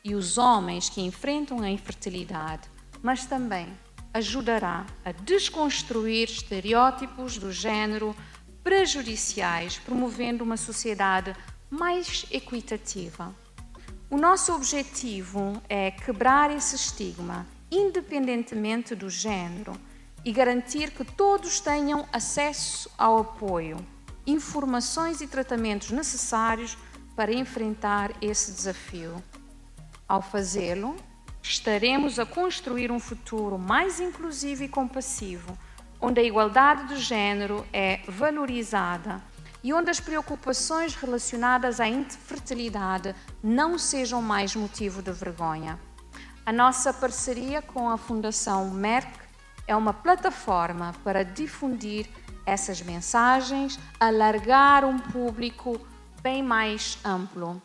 e os homens que enfrentam a infertilidade, mas também ajudará a desconstruir estereótipos do género prejudiciais, promovendo uma sociedade mais equitativa. O nosso objetivo é quebrar esse estigma, independentemente do género, e garantir que todos tenham acesso ao apoio, informações e tratamentos necessários para enfrentar esse desafio. Ao fazê-lo, estaremos a construir um futuro mais inclusivo e compassivo, onde a igualdade de género é valorizada e onde as preocupações relacionadas à infertilidade não sejam mais motivo de vergonha. A nossa parceria com a Fundação Merck é uma plataforma para difundir essas mensagens, alargar um público bem mais amplo.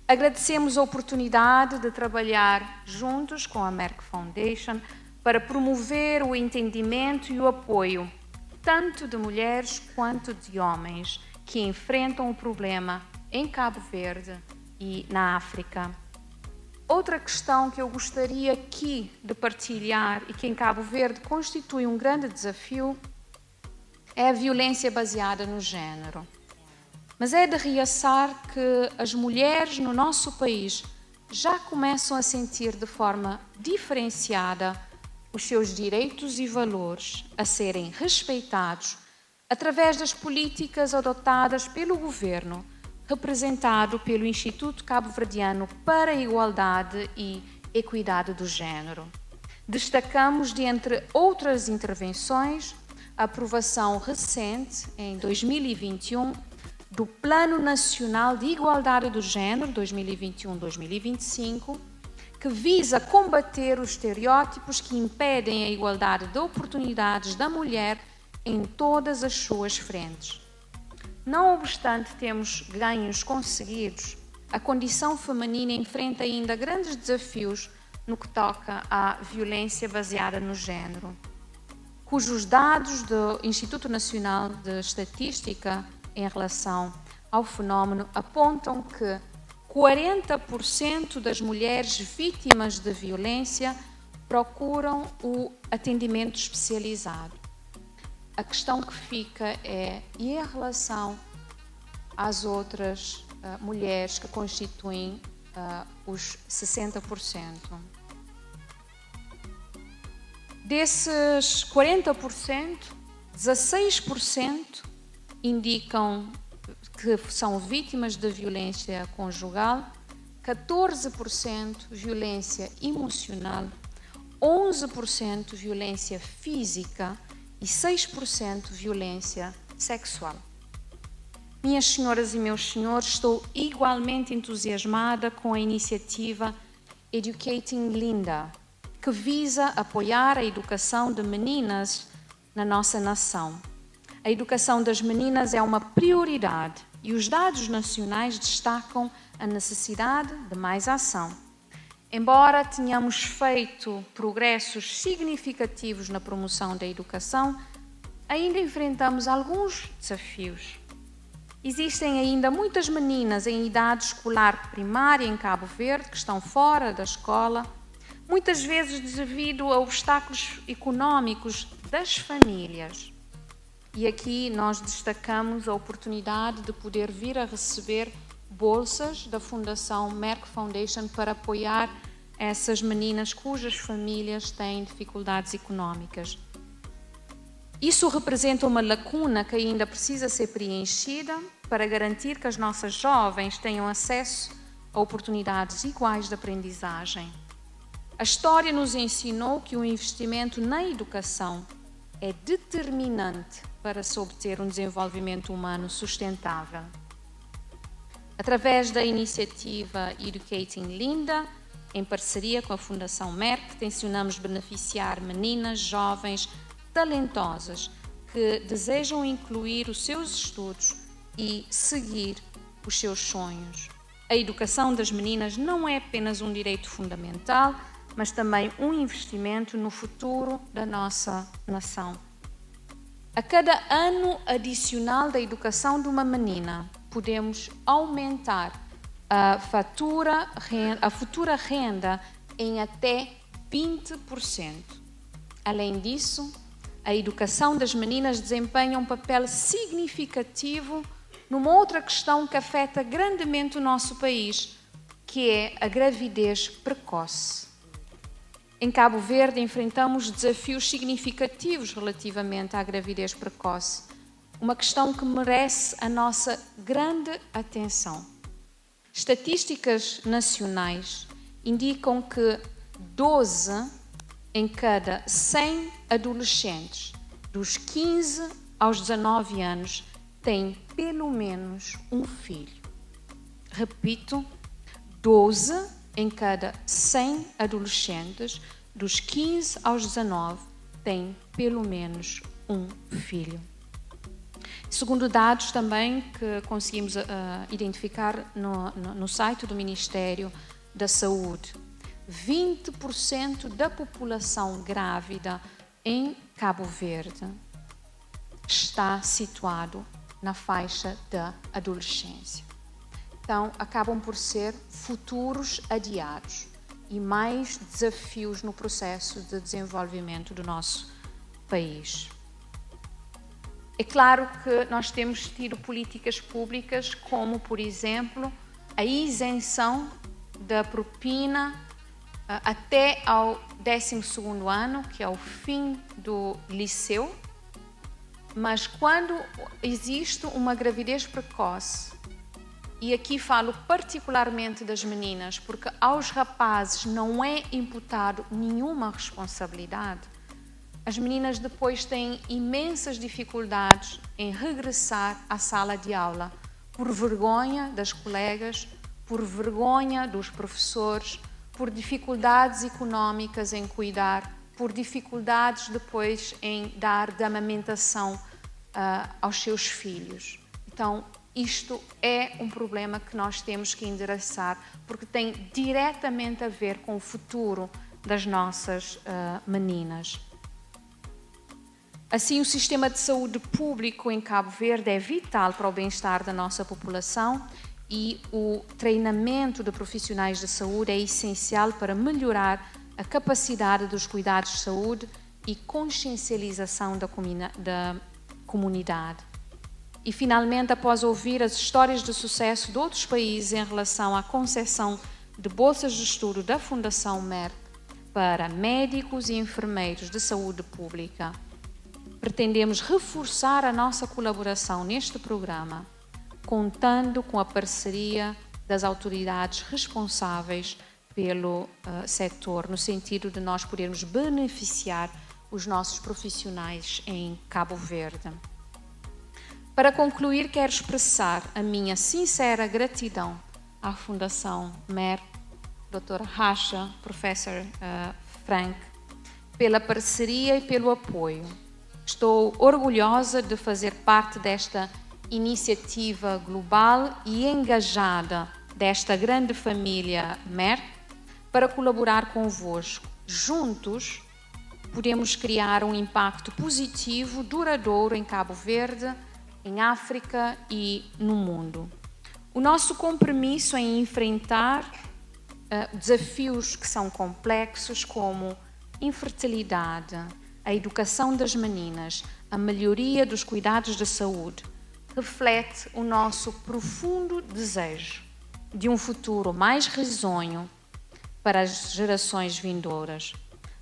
Agradecemos a oportunidade de trabalhar juntos com a Merck Foundation para promover o entendimento e o apoio, tanto de mulheres quanto de homens, que enfrentam o problema em Cabo Verde e na África. Outra questão que eu gostaria aqui de partilhar e que em Cabo Verde constitui um grande desafio é a violência baseada no género. Mas é de realçar que as mulheres no nosso país já começam a sentir de forma diferenciada os seus direitos e valores a serem respeitados através das políticas adotadas pelo governo, representado pelo Instituto Cabo-Verdiano para a Igualdade e Equidade do Gênero. Destacamos, dentre outras intervenções, a aprovação recente, em 2021, do Plano Nacional de Igualdade do Gênero 2021-2025, que visa combater os estereótipos que impedem a igualdade de oportunidades da mulher em todas as suas frentes. Não obstante termos ganhos conseguidos, a condição feminina enfrenta ainda grandes desafios no que toca à violência baseada no género, cujos dados do Instituto Nacional de Estatística em relação ao fenómeno apontam que 40% das mulheres vítimas de violência procuram o atendimento especializado. A questão que fica é, e em relação às outras mulheres que constituem os 60%? Desses 40%, 16% indicam que são vítimas de violência conjugal, 14% violência emocional, 11% violência física e 6% violência sexual. Minhas senhoras e meus senhores, estou igualmente entusiasmada com a iniciativa Educating Linda, que visa apoiar a educação de meninas na nossa nação. A educação das meninas é uma prioridade e os dados nacionais destacam a necessidade de mais ação. Embora tenhamos feito progressos significativos na promoção da educação, ainda enfrentamos alguns desafios. Existem ainda muitas meninas em idade escolar primária em Cabo Verde que estão fora da escola, muitas vezes devido a obstáculos econômicos das famílias. E aqui nós destacamos a oportunidade de poder vir a receber bolsas da Fundação Merck Foundation para apoiar essas meninas cujas famílias têm dificuldades econômicas. Isso representa uma lacuna que ainda precisa ser preenchida para garantir que as nossas jovens tenham acesso a oportunidades iguais de aprendizagem. A história nos ensinou que o investimento na educação é determinante para se obter um desenvolvimento humano sustentável. Através da iniciativa Educating Linda, em parceria com a Fundação Merck, tencionamos beneficiar meninas jovens talentosas que desejam incluir os seus estudos e seguir os seus sonhos. A educação das meninas não é apenas um direito fundamental, mas também um investimento no futuro da nossa nação. A cada ano adicional da educação de uma menina, podemos aumentar a futura renda em até 20%. Além disso, a educação das meninas desempenha um papel significativo numa outra questão que afeta grandemente o nosso país, que é a gravidez precoce. Em Cabo Verde, enfrentamos desafios significativos relativamente à gravidez precoce, uma questão que merece a nossa grande atenção. Estatísticas nacionais indicam que 12 em cada 100 adolescentes dos 15 aos 19 anos têm pelo menos um filho. Repito, 12 em cada 100 adolescentes dos 15 aos 19 têm pelo menos um filho. Segundo dados também que conseguimos identificar no site do Ministério da Saúde, 20% da população grávida em Cabo Verde está situado na faixa da adolescência. Então, acabam por ser futuros adiados e mais desafios no processo de desenvolvimento do nosso país. É claro que nós temos tido políticas públicas como, por exemplo, a isenção da propina até ao 12º ano, que é o fim do liceu, mas quando existe uma gravidez precoce, e aqui falo particularmente das meninas, porque aos rapazes não é imputado nenhuma responsabilidade, as meninas depois têm imensas dificuldades em regressar à sala de aula, por vergonha das colegas, por vergonha dos professores, por dificuldades económicas em cuidar, por dificuldades depois em dar de amamentação aos seus filhos. Então, isto é um problema que nós temos que endereçar, porque tem diretamente a ver com o futuro das nossas meninas. Assim, o sistema de saúde público em Cabo Verde é vital para o bem-estar da nossa população e o treinamento de profissionais de saúde é essencial para melhorar a capacidade dos cuidados de saúde e consciencialização da comunidade. E, finalmente, após ouvir as histórias de sucesso de outros países em relação à concessão de bolsas de estudo da Fundação Merck para médicos e enfermeiros de saúde pública, pretendemos reforçar a nossa colaboração neste programa, contando com a parceria das autoridades responsáveis pelo setor, no sentido de nós podermos beneficiar os nossos profissionais em Cabo Verde. Para concluir, quero expressar a minha sincera gratidão à Fundação Merck, Dr. Rasha, Professor Frank, pela parceria e pelo apoio. Estou orgulhosa de fazer parte desta iniciativa global e engajada desta grande família Merck para colaborar convosco. Juntos, podemos criar um impacto positivo, duradouro em Cabo Verde, em África e no mundo. O nosso compromisso é em enfrentar desafios que são complexos, como infertilidade, a educação das meninas, a melhoria dos cuidados de saúde, reflete o nosso profundo desejo de um futuro mais risonho para as gerações vindouras.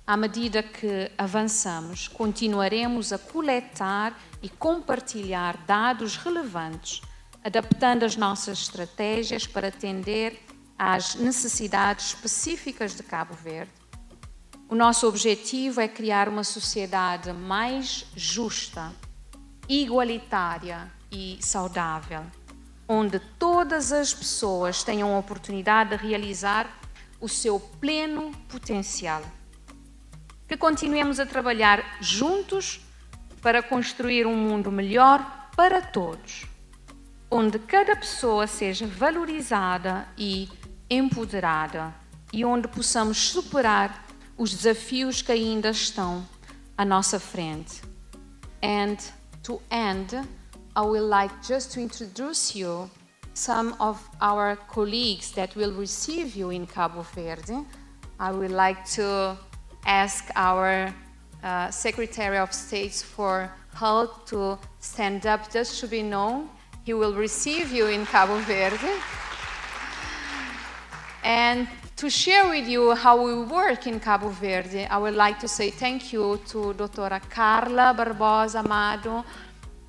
À medida que avançamos, continuaremos a coletar e compartilhar dados relevantes, adaptando as nossas estratégias para atender às necessidades específicas de Cabo Verde. O nosso objetivo é criar uma sociedade mais justa, igualitária e saudável, onde todas as pessoas tenham a oportunidade de realizar o seu pleno potencial. Que continuemos a trabalhar juntos para construir um mundo melhor para todos, onde cada pessoa seja valorizada e empoderada e onde possamos superar os desafios que ainda estão à nossa frente. And to end, I will like just to introduce you some of our colleagues that will receive you in Cabo Verde. I would like to ask our Secretary of State for Health to stand up just to be known. He will receive you in Cabo Verde. And to share with you how we work in Cabo Verde, I would like to say thank you to Doutora Carla Barbosa Amado.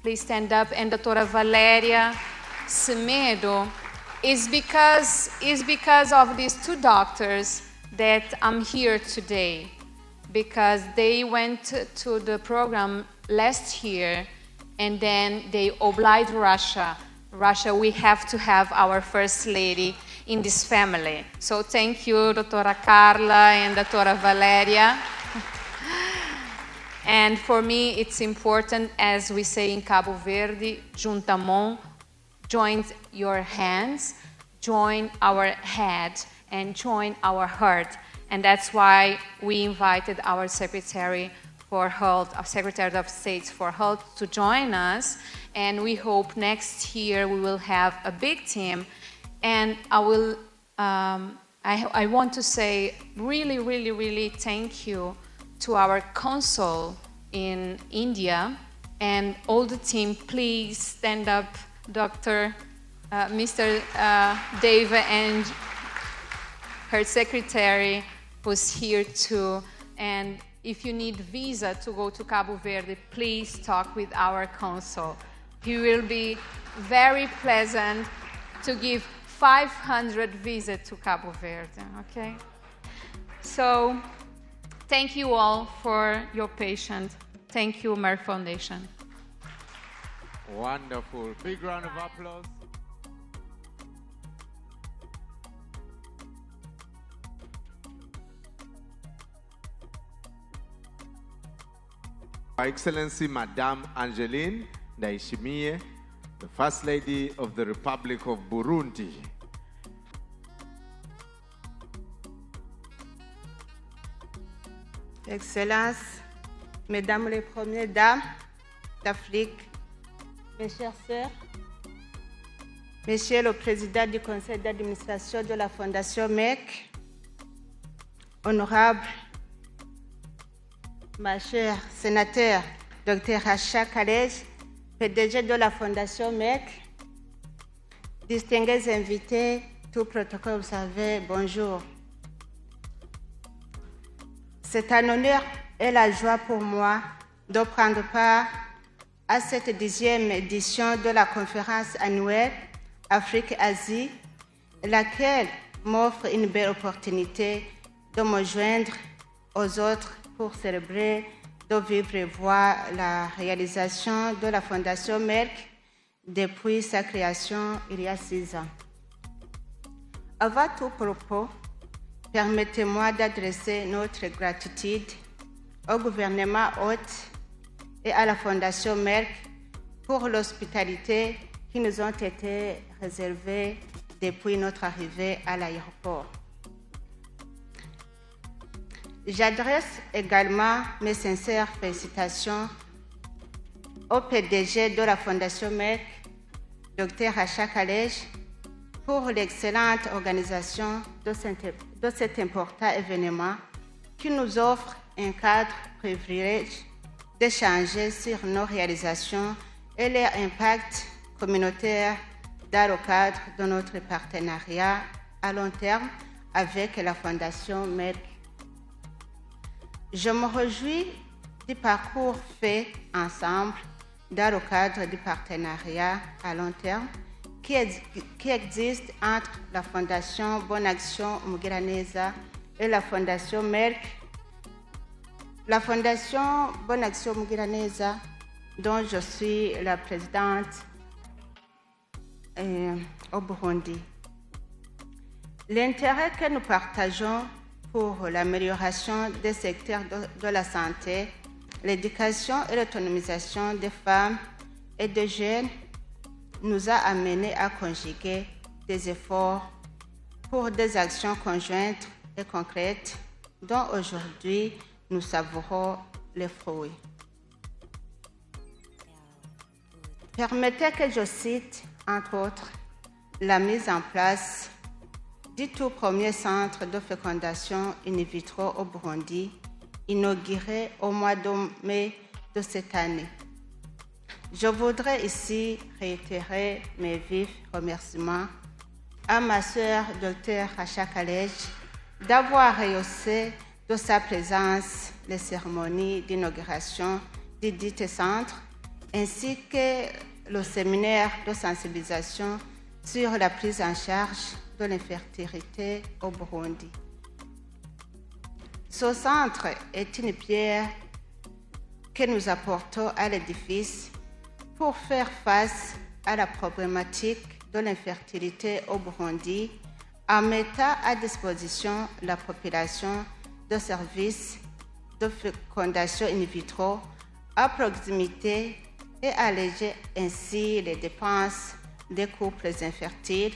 Please stand up. And Doutora Valéria Semedo. It's because of these two doctors that I'm here today, because they went to the program last year and then they obliged Rasha. Rasha, we have to have our First Lady in this family. So thank you, Doutora Carla and Doutora Valéria. And for me, it's important, as we say in Cabo Verde, juntamon, join your hands, join our head, and join our heart. And that's why we invited our Secretary for Health, our Secretary of State for Health, to join us. And we hope next year we will have a big team. And I want to say really thank you to our consul in India and all the team. Please stand up, Mr. Dave and her secretary, who's here to And if you need visa to go to Cabo Verde, please talk with our consul. He will be very pleasant to give 500 visas to Cabo Verde, okay? So, thank you all for your patience. Thank you, Merck Foundation. Wonderful. Big round of applause. Her Excellency Madame Angeline NDAYISHIMIYE, the First Lady of the Republic of Burundi. Excellences, Mesdames les Premières Dames d'Afrique, mes chères sœurs, Monsieur le Président du Conseil d'administration de la Fondation Merck, Honorable ma chère sénateur Dr Rasha Kelej, PDG de la Fondation Merck, distingués invités, tout protocole observé, bonjour. C'est un honneur et la joie pour moi de prendre part à cette 10e édition de la conférence annuelle Afrique-Asie, laquelle m'offre une belle opportunité de me joindre aux autres pour célébrer, de vivre et voir la réalisation de la Fondation Merck depuis sa création il y a 6 ans. Avant tout propos, permettez-moi d'adresser notre gratitude au gouvernement hôte et à la Fondation Merck pour l'hospitalité qui nous ont été réservées depuis notre arrivée à l'aéroport. J'adresse également mes sincères félicitations au PDG de la Fondation Merck, Dr Rasha Kelej, pour l'excellente organisation de cet important événement qui nous offre un cadre privilégié d'échanger sur nos réalisations et leur impact communautaire dans le cadre de notre partenariat à long terme avec la Fondation Merck. Je me réjouis du parcours fait ensemble dans le cadre du partenariat à long terme qui existe entre la Fondation Bonne Action Mugiraneza et la Fondation Merck. La Fondation Bonne Action Mugiraneza, dont je suis la présidente au Burundi. L'intérêt que nous partageons pour l'amélioration des secteurs de la santé, l'éducation et l'autonomisation des femmes et des jeunes nous a amenés à conjuguer des efforts pour des actions conjointes et concrètes dont aujourd'hui nous savourons les fruits. Permettez que je cite, entre autres, la mise en place du tout premier centre de fécondation in vitro au Burundi, inauguré au mois de mai de cette année. Je voudrais ici réitérer mes vifs remerciements à ma sœur Dr Rasha Kelej d'avoir rehaussé de sa présence les cérémonies d'inauguration du dit centre ainsi que le séminaire de sensibilisation sur la prise en charge de l'infertilité au Burundi. Ce centre est une pierre que nous apportons à l'édifice pour faire face à la problématique de l'infertilité au Burundi en mettant à disposition la population de services de fécondation in vitro à proximité et alléger ainsi les dépenses des couples infertiles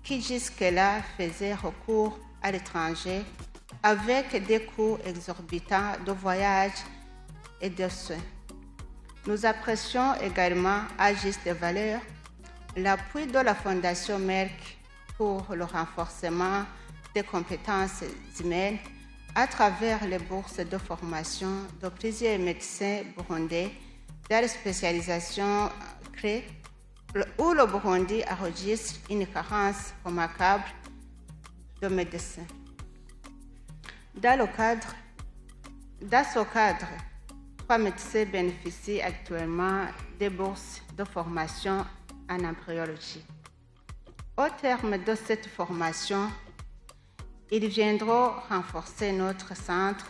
qui jusque-là faisaient recours à l'étranger avec des coûts exorbitants de voyage et de soins. Nous apprécions également à juste valeur l'appui de la Fondation Merck pour le renforcement des compétences humaines à travers les bourses de formation de plusieurs médecins burundais dans les spécialisations créées où le Burundi enregistre une carence remarquable de médecins. Dans le cadre Dans ce cadre, 3 médecins bénéficient actuellement des bourses de formation en embryologie. Au terme de cette formation, ils viendront renforcer notre centre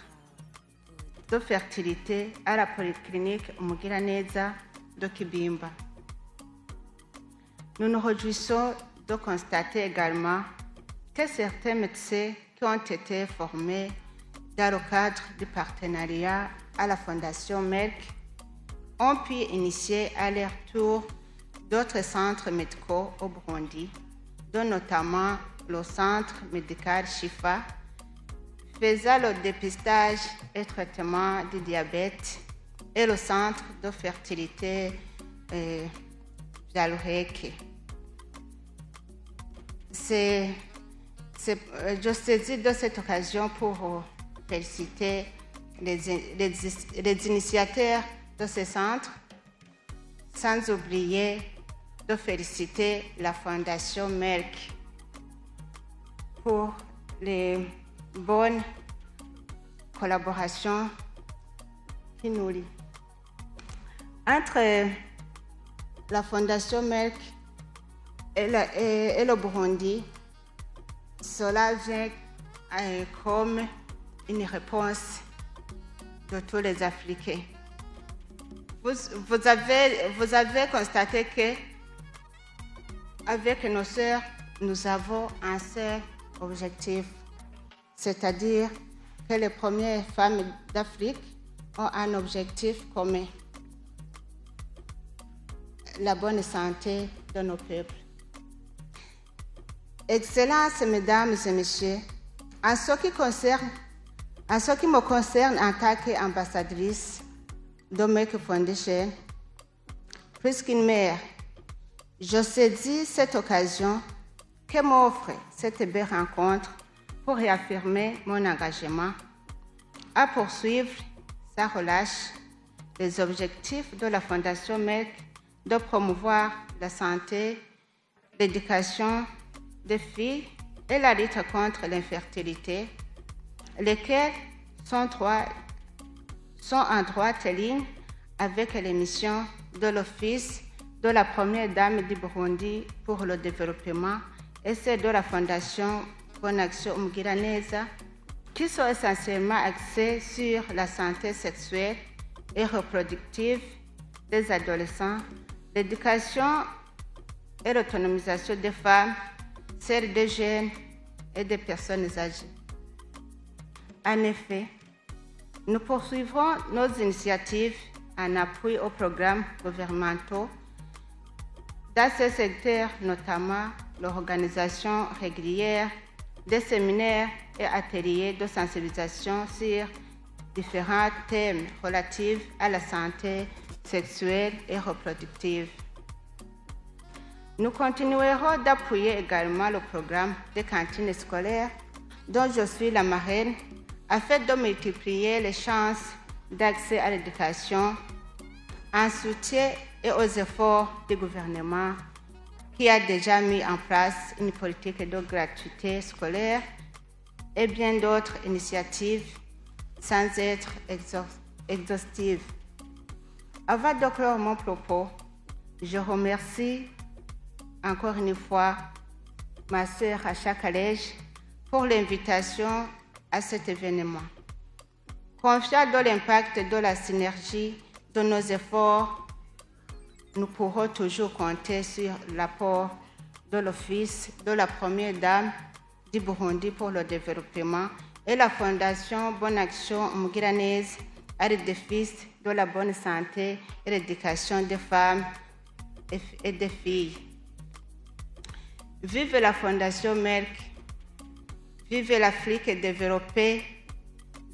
de fertilité à la polyclinique Umugiraneza de Kibimba. Nous nous réjouissons de constater également que certains médecins qui ont été formés dans le cadre du partenariat à la Fondation Merck ont pu initier à leur tour d'autres centres médicaux au Burundi, dont notamment le centre médical Shifa, faisant le dépistage et traitement du diabète, et le centre de fertilité Jalureke. Je saisis de cette occasion pour féliciter les initiateurs de ce centre, sans oublier de féliciter la Fondation Merck pour les bonnes collaborations qui nous lient. Entre la Fondation Merck et le Burundi, cela vient comme une réponse de tous les Africains. Vous avez constaté que avec nos sœurs, nous avons un seul objectif, c'est-à-dire que les premières femmes d'Afrique ont un objectif commun: la bonne santé de nos peuples. Excellences, mesdames et messieurs, en ce qui me concerne en tant qu'ambassadrice de Merck Foundation, plus qu'une mère, je saisis cette occasion que m'offre cette belle rencontre pour réaffirmer mon engagement à poursuivre sans relâche les objectifs de la Fondation Merck de promouvoir la santé, l'éducation des filles et la lutte contre l'infertilité, lesquels sont en droite ligne avec les missions de l'Office de la Première Dame du Burundi pour le développement et celle de la Fondation Bonne Action Umugiraneza, qui sont essentiellement axés sur la santé sexuelle et reproductive des adolescents, l'éducation et l'autonomisation des femmes, celle des jeunes et des personnes âgées. En effet, nous poursuivrons nos initiatives en appui aux programmes gouvernementaux dans ce secteur, notamment l'organisation régulière des séminaires et ateliers de sensibilisation sur différents thèmes relatifs à la santé sexuelle et reproductive. Nous continuerons d'appuyer également le programme des cantines scolaires dont je suis la marraine afin de multiplier les chances d'accès à l'éducation en soutien et aux efforts du gouvernement qui a déjà mis en place une politique de gratuité scolaire et bien d'autres initiatives sans être exhaustives. Avant de clore mon propos, je remercie encore une fois ma sœur Rasha Kelej pour l'invitation à cet événement. Confiant dans l'impact de la synergie de nos efforts, nous pourrons toujours compter sur l'apport de l'Office de la Première Dame du Burundi pour le développement et la Fondation Bonne Action Umugiraneza à l'édifice de la bonne santé et l'éducation des femmes et des filles. Vive la Fondation Merck, vive l'Afrique développée,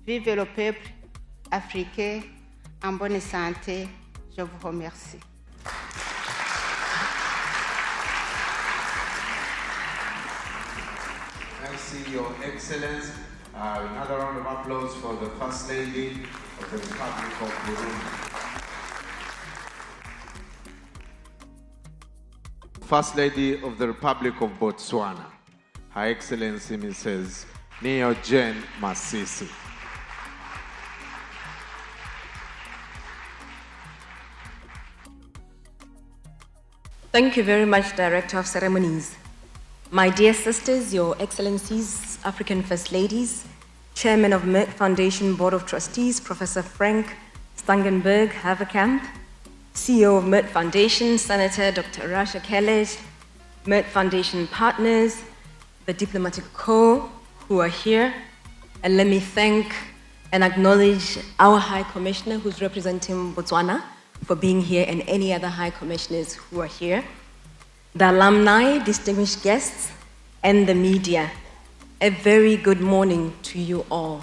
vive le peuple africain en bonne santé. Je vous remercie. Merci, Your Excellence. Another round of applause for the First Lady of the Republic of Burundi. First Lady of the Republic of Botswana, Her Excellency Mrs. Neo Jane MASISI. Thank you very much, Director of Ceremonies. My dear sisters, Your Excellencies, African First Ladies, Chairman of Merck Foundation Board of Trustees, Professor Frank Stangenberg-Haverkamp, CEO of Merck Foundation, Senator Dr. Rasha Kelej, Merck Foundation partners, the diplomatic corps who are here, and let me thank and acknowledge our High Commissioner who's representing Botswana for being here, and any other High Commissioners who are here, the alumni, distinguished guests, and the media. A very good morning to you all.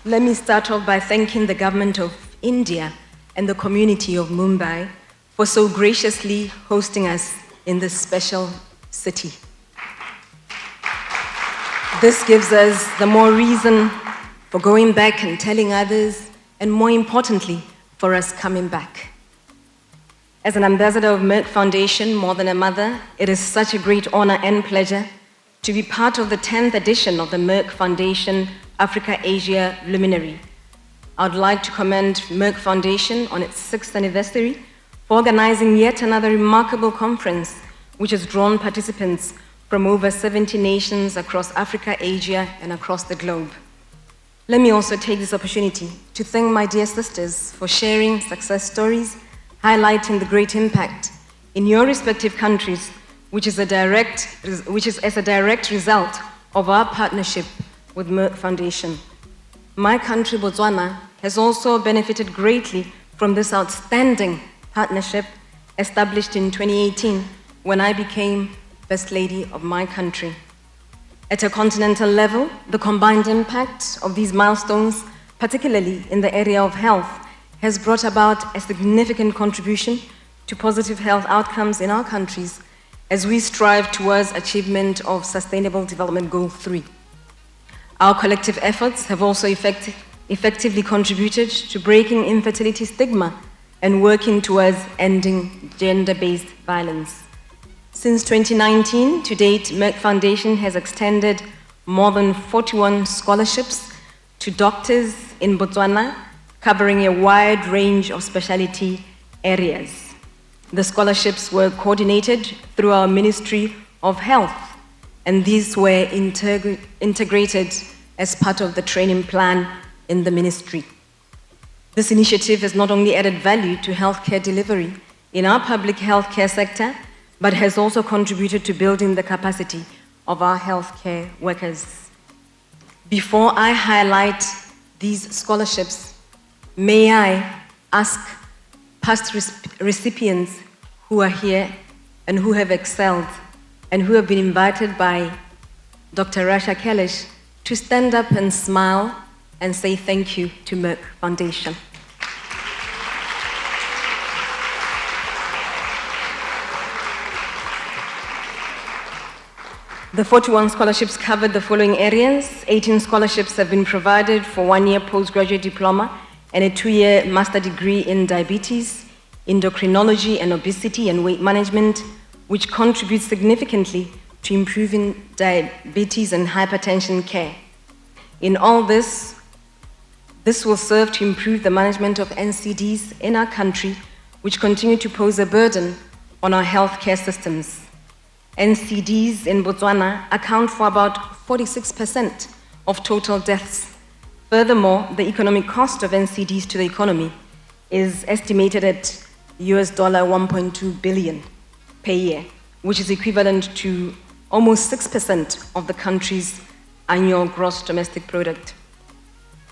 Let me start off by thanking the government of India and the community of Mumbai for so graciously hosting us in this special city. This gives us the more reason for going back and telling others, and more importantly, for us coming back. As an ambassador of Merck Foundation, more than a mother, it is such a great honor and pleasure to be part of the 10th edition of the Merck Foundation Africa-Asia Luminary. I would like to commend Merck Foundation on its 6th anniversary for organizing yet another remarkable conference which has drawn participants from over 70 nations across Africa, Asia, and across the globe. Let me also take this opportunity to thank my dear sisters for sharing success stories, highlighting the great impact in your respective countries, which is as a direct result of our partnership with Merck Foundation. My country, Botswana, has also benefited greatly from this outstanding partnership established in 2018 when I became First Lady of my country. At a continental level, the combined impact of these milestones, particularly in the area of health, has brought about a significant contribution to positive health outcomes in our countries as we strive towards achievement of Sustainable Development Goal 3. Our collective efforts have also effectively contributed to breaking infertility stigma and working towards ending gender-based violence. Since 2019, to date, Merck Foundation has extended more than 41 scholarships to doctors in Botswana, covering a wide range of specialty areas. The scholarships were coordinated through our Ministry of Health, and these were integrated as part of the training plan in the ministry. This initiative has not only added value to healthcare delivery in our public healthcare sector, but has also contributed to building the capacity of our healthcare workers. Before I highlight these scholarships, may I ask past recipients who are here and who have excelled and who have been invited by Dr. Rasha Kelej to stand up and smile and say thank you to Merck Foundation. The 41 scholarships covered the following areas. 18 scholarships have been provided for one-year postgraduate diploma and a two-year master degree in diabetes, endocrinology and obesity and weight management, which contributes significantly to improving diabetes and hypertension care. In all this will serve to improve the management of NCDs in our country, which continue to pose a burden on our healthcare systems. NCDs in Botswana account for about 46% of total deaths. Furthermore, the economic cost of NCDs to the economy is estimated at US $1.2 billion per year, which is equivalent to almost 6% of the country's annual gross domestic product.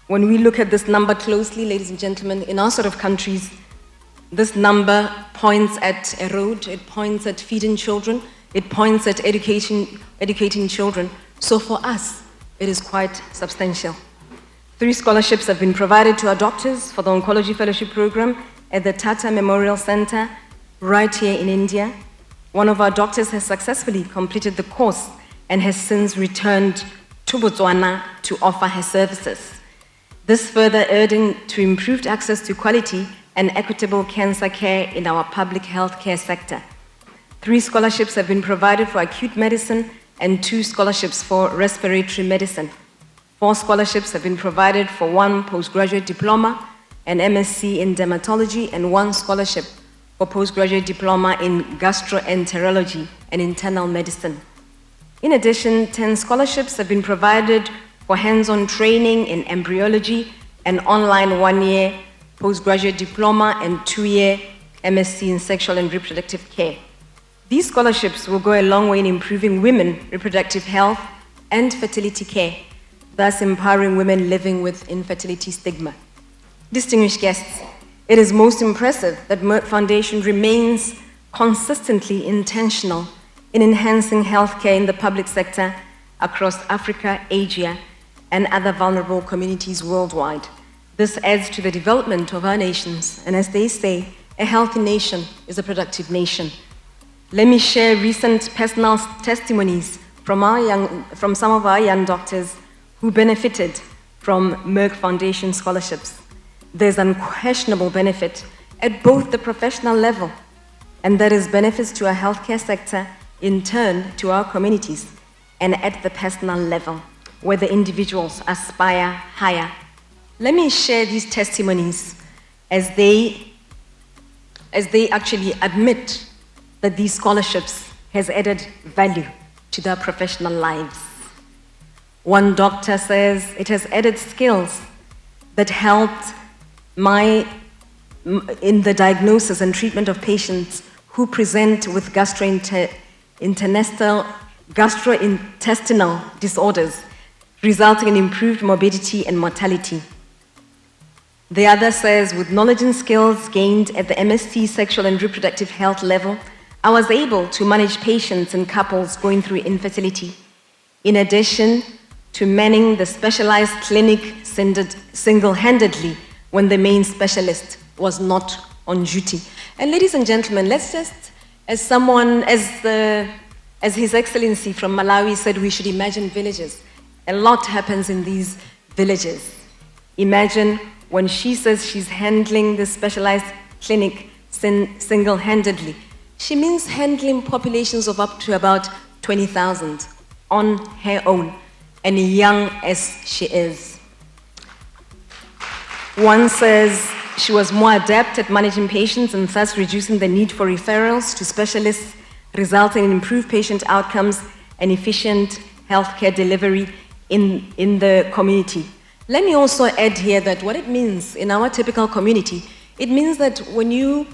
When we look at this number closely, ladies and gentlemen, in our sort of countries, this number points at a road, it points at feeding children, it points at educating children. So for us, it is quite substantial. 3 scholarships have been provided to our doctors for the Oncology Fellowship Program at the Tata Memorial Center right here in India. One of our doctors has successfully completed the course and has since returned to Botswana to offer her services. This further adding to improved access to quality and equitable cancer care in our public health care sector. 3 scholarships have been provided for acute medicine and 2 scholarships for respiratory medicine. 4 scholarships have been provided for 1 postgraduate diploma an MSc in dermatology, and 1 scholarship for postgraduate diploma in gastroenterology and internal medicine. In addition, 10 scholarships have been provided for hands-on training in embryology, an online 1-year postgraduate diploma, and 2-year MSc in sexual and reproductive care. These scholarships will go a long way in improving women's reproductive health and fertility care, thus empowering women living with infertility stigma. Distinguished guests, it is most impressive that Merck Foundation remains consistently intentional in enhancing healthcare in the public sector across Africa, Asia, and other vulnerable communities worldwide. This adds to the development of our nations, and as they say, a healthy nation is a productive nation. Let me share recent personal testimonies from some of our young doctors who benefited from Merck Foundation scholarships. There's unquestionable benefit at both the professional level, and that is benefits to our healthcare sector, in turn to our communities, and at the personal level, where the individuals aspire higher. Let me share these testimonies as they actually admit that these scholarships has added value to their professional lives. One doctor says, it has added skills that helped in the diagnosis and treatment of patients who present with gastrointestinal disorders, resulting in improved morbidity and mortality. The other says, with knowledge and skills gained at the MSc Sexual and Reproductive Health level, I was able to manage patients and couples going through infertility, in addition to manning the specialized clinic single-handedly when the main specialist was not on duty. And ladies and gentlemen, let's just, as His Excellency from Malawi said, we should imagine villages. A lot happens in these villages. Imagine when she says she's handling the specialized clinic single-handedly. She means handling populations of up to about 20,000 on her own, and young as she is. One says she was more adept at managing patients and thus reducing the need for referrals to specialists, resulting in improved patient outcomes and efficient healthcare delivery in the community. Let me also add here that what it means in our typical community, it means that when you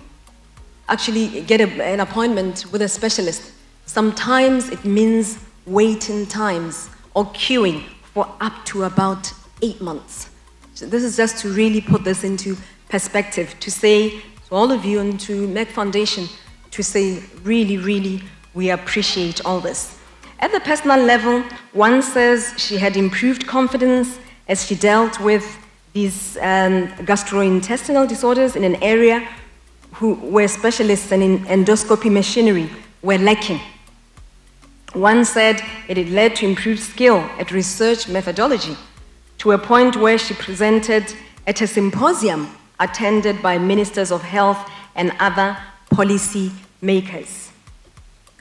actually get an appointment with a specialist, sometimes it means waiting times or queuing for up to about 8 months. So this is just to really put this into perspective, to say to all of you and to Merck Foundation, to say really, really, we appreciate all this. At the personal level, one says she had improved confidence as she dealt with these gastrointestinal disorders in an area where specialists and in endoscopy machinery were lacking. One said it had led to improved skill at research methodology, to a point where she presented at a symposium attended by ministers of health and other policy makers.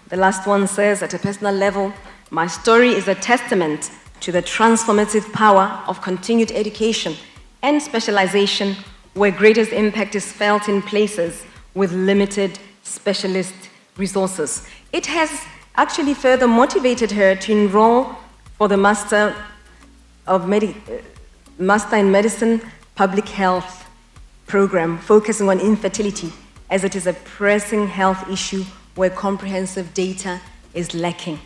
The last one says, at a personal level, my story is a testament to the transformative power of continued education and specialization, where greatest impact is felt in places with limited specialist resources. It has actually further motivated her to enroll for the Master in Medicine Public Health program, focusing on infertility, as it is a pressing health issue where comprehensive data is lacking.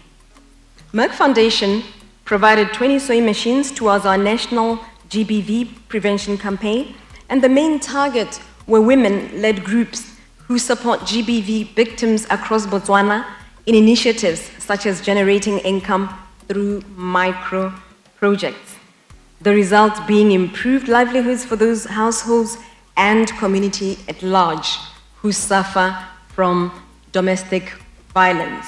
Merck Foundation provided 20 sewing machines towards our national GBV prevention campaign, and the main target were women-led groups who support GBV victims across Botswana in initiatives such as generating income through micro projects. The result being improved livelihoods for those households and community at large who suffer from domestic violence.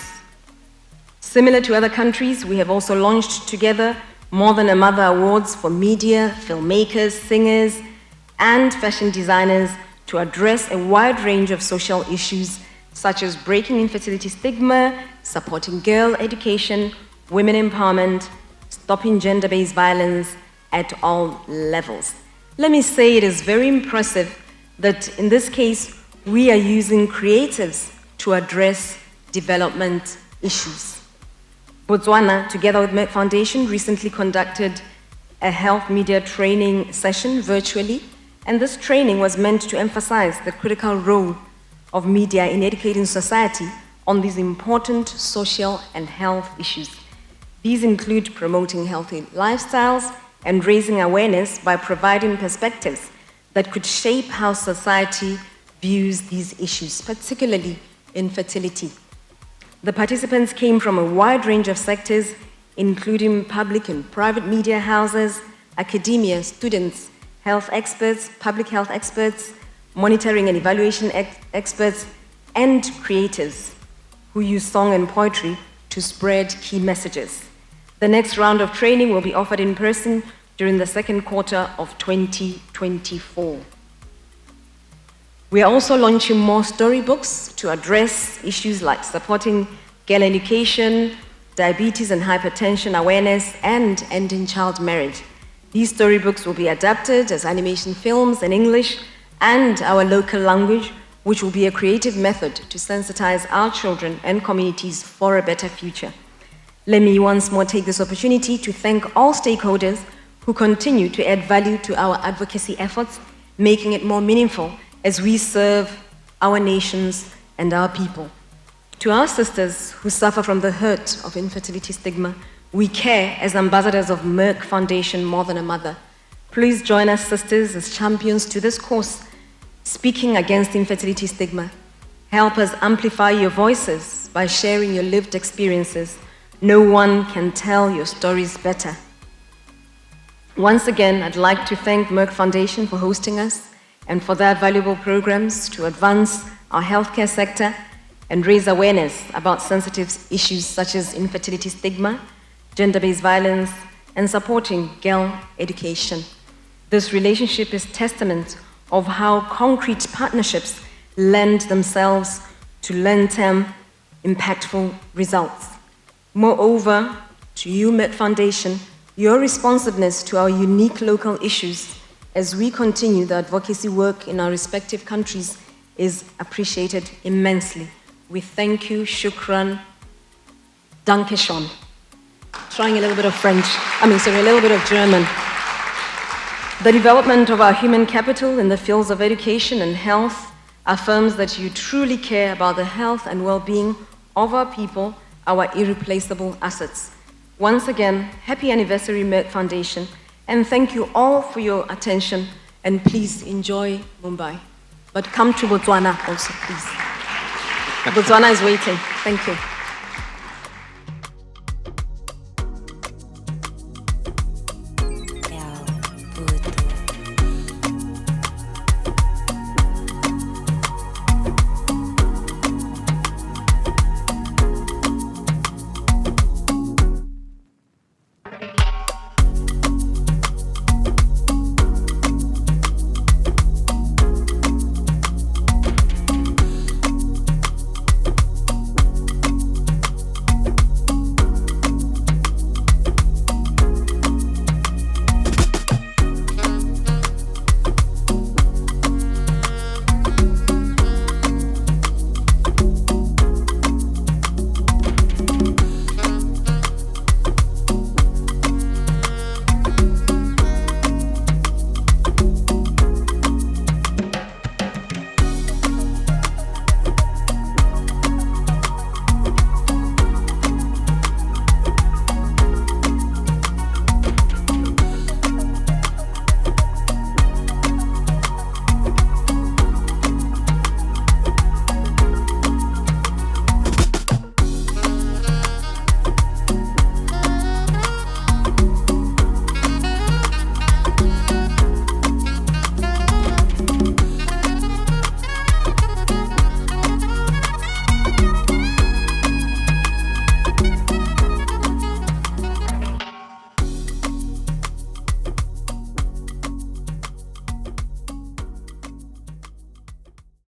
Similar to other countries, we have also launched together More Than a Mother awards for media, filmmakers, singers, and fashion designers to address a wide range of social issues such as breaking infertility stigma, supporting girl education, women empowerment, stopping gender-based violence at all levels. let me say it is very impressive that in this case, we are using creatives to address development issues. Botswana, together with Merck Foundation, recently conducted a health media training session virtually, and this training was meant to emphasize the critical role of media in educating society on these important social and health issues. These include promoting healthy lifestyles and raising awareness by providing perspectives that could shape how society views these issues, particularly infertility. The participants came from a wide range of sectors, including public and private media houses, academia, students, health experts, public health experts, monitoring and evaluation experts, and creatives who use song and poetry to spread key messages. The next round of training will be offered in person during the second quarter of 2024. We are also launching more storybooks to address issues like supporting girl education, diabetes and hypertension awareness, and ending child marriage. These storybooks will be adapted as animation films in English and our local language, which will be a creative method to sensitize our children and communities for a better future. Let me once more take this opportunity to thank all stakeholders who continue to add value to our advocacy efforts, making it more meaningful as we serve our nations and our people. To our sisters who suffer from the hurt of infertility stigma, we care as ambassadors of Merck Foundation More Than a Mother. Please join us, sisters, as champions to this cause, speaking against infertility stigma. Help us amplify your voices by sharing your lived experiences. No one can tell your stories better. Once again, I'd like to thank Merck Foundation for hosting us and for their valuable programs to advance our healthcare sector and raise awareness about sensitive issues such as infertility stigma, gender-based violence, and supporting girl education. This relationship is testament of how concrete partnerships lend themselves to long-term, impactful results. Moreover, to you, Merck Foundation, your responsiveness to our unique local issues as we continue the advocacy work in our respective countries is appreciated immensely. We thank you, shukran, danke schön. Trying a little bit of French, a little bit of German. The development of our human capital in the fields of education and health affirms that you truly care about the health and well-being of our people, our irreplaceable assets. Once again, happy anniversary, Merck Foundation, and thank you all for your attention, and please enjoy Mumbai. But come to Botswana also, please. Botswana is waiting. Thank you.